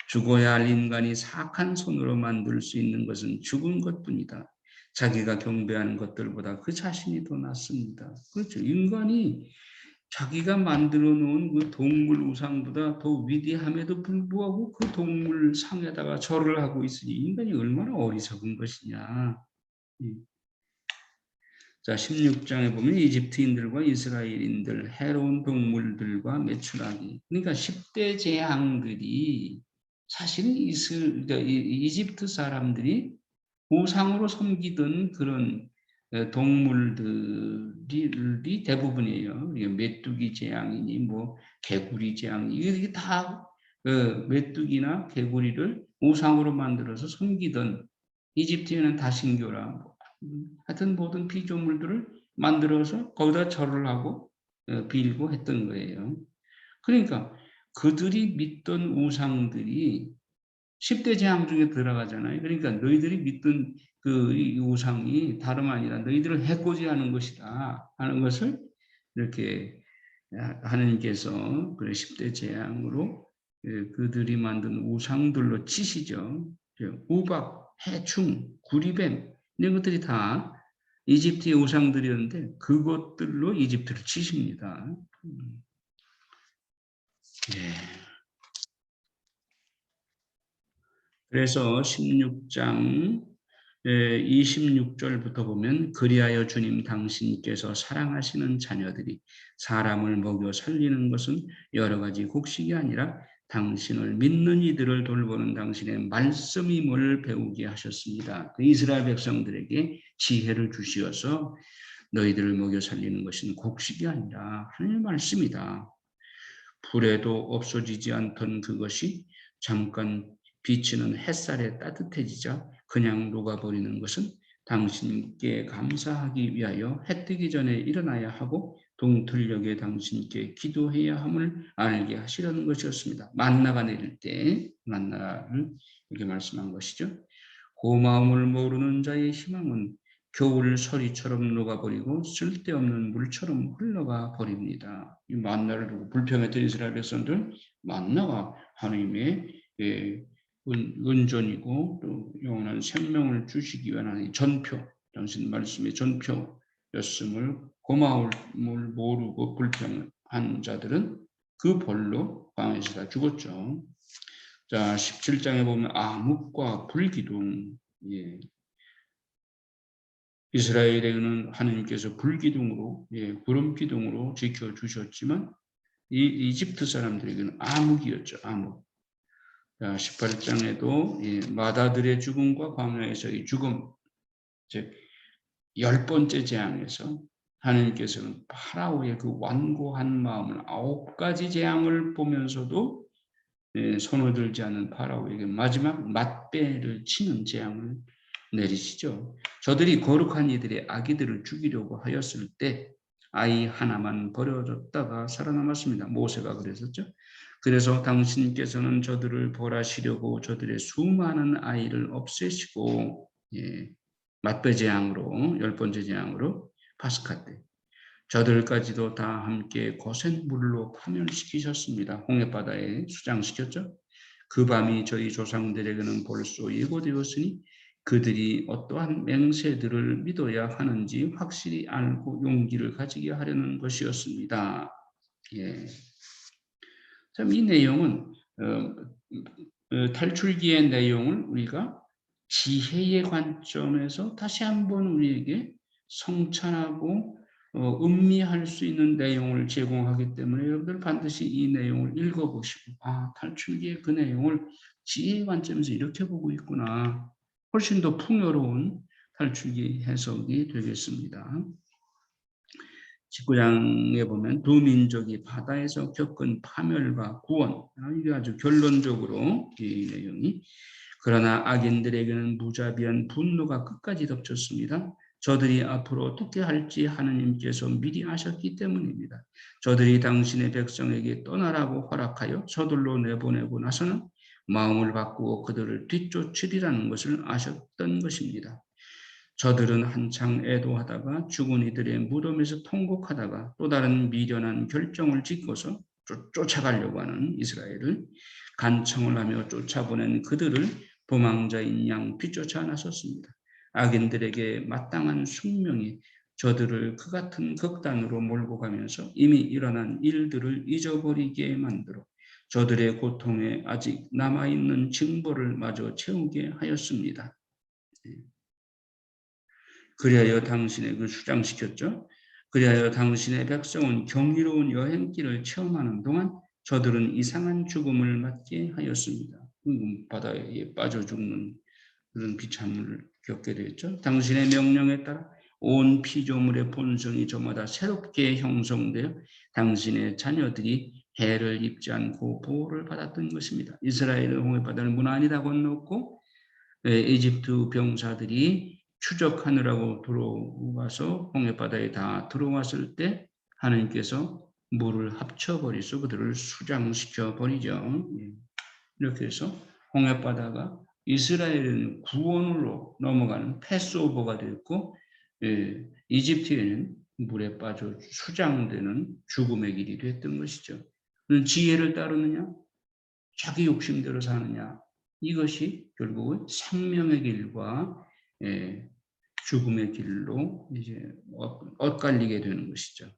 죽어야 할 인간이 사악한 손으로 만들 수 있는 것은 죽은 것뿐이다. 자기가 경배하는 것들보다 그 자신이 더 낫습니다. 그렇죠. 인간이 자기가 만들어 놓은 그 동물 우상보다 더 위대함에도 불구하고 그 동물 상에다가 절을 하고 있으니 인간이 얼마나 어리석은 것이냐. 자, 16장에 보면 이집트인들과 이스라엘인들, 해로운 동물들과 매출하기. 그러니까 10대 재앙들이 사실은 그러니까 이집트 사람들이 우상으로 섬기던 그런 동물들이 대부분이에요. 메뚜기 재앙이니 뭐 개구리 재앙이 이게 다 메뚜기나 개구리를 우상으로 만들어서 섬기던 이집트에는 다신교라 하여튼 모든 피조물들을 만들어서 거기다 절을 하고 빌고 했던 거예요. 그러니까 그들이 믿던 우상들이 10대 재앙 중에 들어가잖아요. 그러니까 너희들이 믿던 그 우상이 다름 아니라 너희들을 해코지하는 것이다 하는 것을 이렇게 하나님께서 그 10대 재앙으로 그들이 만든 우상들로 치시죠. 우박, 해충, 구리뱀 이런 것들이 다 이집트의 우상들이었는데 그것들로 이집트를 치십니다. 예. 그래서 16장 26절부터 보면 그리하여 주님 당신께서 사랑하시는 자녀들이 사람을 먹여 살리는 것은 여러 가지 곡식이 아니라 당신을 믿는 이들을 돌보는 당신의 말씀임을 배우게 하셨습니다. 그 이스라엘 백성들에게 지혜를 주시어서 너희들을 먹여 살리는 것은 곡식이 아니라 하나님의 말씀이다. 불에도 없어지지 않던 그것이 잠깐 비치는 햇살에 따뜻해지자 그냥 녹아버리는 것은 당신께 감사하기 위하여 해 뜨기 전에 일어나야 하고 동틀녘에 당신께 기도해야 함을 알게 하시려는 것이었습니다. 만나가 내릴 때 만나를 이렇게 말씀한 것이죠. 고마움을 모르는 자의 희망은 겨울 서리처럼 녹아버리고 쓸데없는 물처럼 흘러가 버립니다. 이 만나를 두고 불평했던 이스라엘 백성들, 만나가 하나님의 은전이고 또 영원한 생명을 주시기 위한 하나님의 전표, 당신 말씀의 전표였음을 고마움을 모르고 불평한 자들은 그 벌로 광야에서 다 죽었죠. 자, 17장에 보면 암흑과 불기둥, 예. 이스라엘에는 하나님께서 불기둥으로, 예, 구름기둥으로 지켜주셨지만 이집트 사람들에게는 암흑이었죠. 암흑. 자, 18장에도 예, 마다들의 죽음과 광야에서의 죽음, 즉 10번째 재앙에서 하나님께서는 파라오의 그 완고한 마음을 9가지 재앙을 보면서도 손을 들지 않는 파라오에게 마지막 맞배를 치는 재앙을 내리시죠. 저들이 거룩한 이들의 아기들을 죽이려고 하였을 때 아이 하나만 버려졌다가 살아남았습니다. 모세가 그랬었죠. 그래서 당신께서는 저들을 벌하시려고 저들의 수많은 아이를 없애시고 맛배 재앙으로 10번째 재앙으로 파스카 때 저들까지도 다 함께 거센물로 파멸시키셨습니다. 홍해바다에 수장시켰죠. 그 밤이 저희 조상들에게는 벌써 예고되었으니 그들이 어떠한 맹세들을 믿어야 하는지 확실히 알고 용기를 가지게 하려는 것이었습니다. 예. 참 이 내용은 탈출기의 내용을 우리가 지혜의 관점에서 다시 한번 우리에게 성찬하고 음미할 수 있는 내용을 제공하기 때문에 여러분들 반드시 이 내용을 읽어보시고 탈출기의 그 내용을 지혜의 관점에서 이렇게 보고 있구나. 훨씬 더 풍요로운 탈출기 해석이 되겠습니다. 19장에 보면 두 민족이 바다에서 겪은 파멸과 구원, 이게 아주 결론적으로 이 내용이. 그러나 악인들에게는 무자비한 분노가 끝까지 덮쳤습니다. 저들이 앞으로 어떻게 할지 하느님께서 미리 아셨기 때문입니다. 저들이 당신의 백성에게 떠나라고 허락하여 저들로 내보내고 나서는 마음을 바꾸어 그들을 뒤쫓으리라는 것을 아셨던 것입니다. 저들은 한창 애도하다가 죽은 이들의 무덤에서 통곡하다가 또 다른 미련한 결정을 짓고서 쫓아가려고 하는 이스라엘을 간청을 하며 쫓아보낸 그들을 도망자인 양 뒤쫓아 나섰습니다. 악인들에게 마땅한 숙명이 저들을 그 같은 극단으로 몰고 가면서 이미 일어난 일들을 잊어버리게 만들어 저들의 고통에 아직 남아있는 징벌을 마저 채우게 하였습니다. 그리하여 당신의 그 수장시켰죠. 그리하여 당신의 백성은 경이로운 여행길을 체험하는 동안 저들은 이상한 죽음을 맞게 하였습니다. 바다에 빠져 죽는 그런 비참을 겪게 되었죠. 당신의 명령에 따라 온 피조물의 본성이 저마다 새롭게 형성되어 당신의 자녀들이 해를 입지 않고 보호를 받았던 것입니다. 이스라엘은 홍해바다를 무난히 건넜고 이집트 병사들이 추적하느라고 들어와서 홍해바다에 다 들어왔을 때 하나님께서 물을 합쳐버리서 그들을 수장시켜 버리죠. 이렇게 해서 홍해바다가 이스라엘은 구원으로 넘어가는 패스오버가 됐고 이집트에는 물에 빠져 수장되는 죽음의 길이 됐던 것이죠. 지혜를 따르느냐? 자기 욕심대로 사느냐? 이것이 결국은 생명의 길과 죽음의 길로 이제 엇갈리게 되는 것이죠.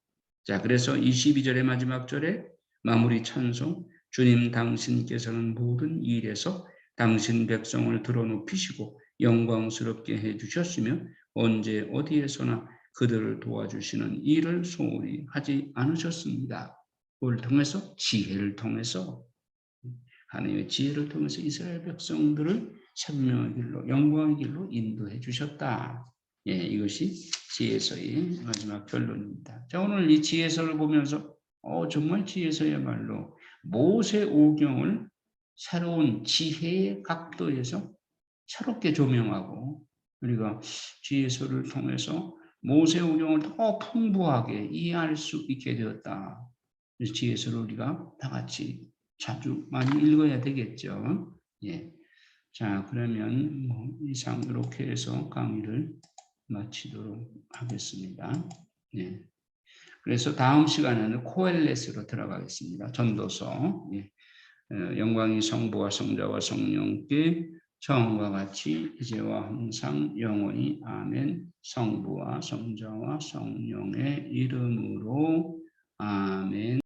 자, 그래서 22절의 마지막 절에 마무리 찬송, 주님 당신께서는 모든 일에서 당신 백성을 드러높이시고 영광스럽게 해주셨으며 언제 어디에서나 그들을 도와주시는 일을 소홀히 하지 않으셨습니다. 그걸 통해서 지혜를 통해서 하나님의 지혜를 통해서 이스라엘 백성들을 생명의 길로 영광의 길로 인도해 주셨다. 이것이 지혜서의 마지막 결론입니다. 자, 오늘 이 지혜서를 보면서 정말 지혜서야말로 모세오경을 새로운 지혜의 각도에서 새롭게 조명하고 우리가 지혜서를 통해서 모세오경을 더 풍부하게 이해할 수 있게 되었다. 지혜서를 우리가 다 같이 자주 많이 읽어야 되겠죠. 자, 그러면 이상 이렇게 해서 강의를 마치도록 하겠습니다. 그래서 다음 시간에는 코엘렛으로 들어가겠습니다. 전도서. 영광이 성부와 성자와 성령께 처음과 같이 이제와 항상 영원히 아멘. 성부와 성자와 성령의 이름으로 아멘.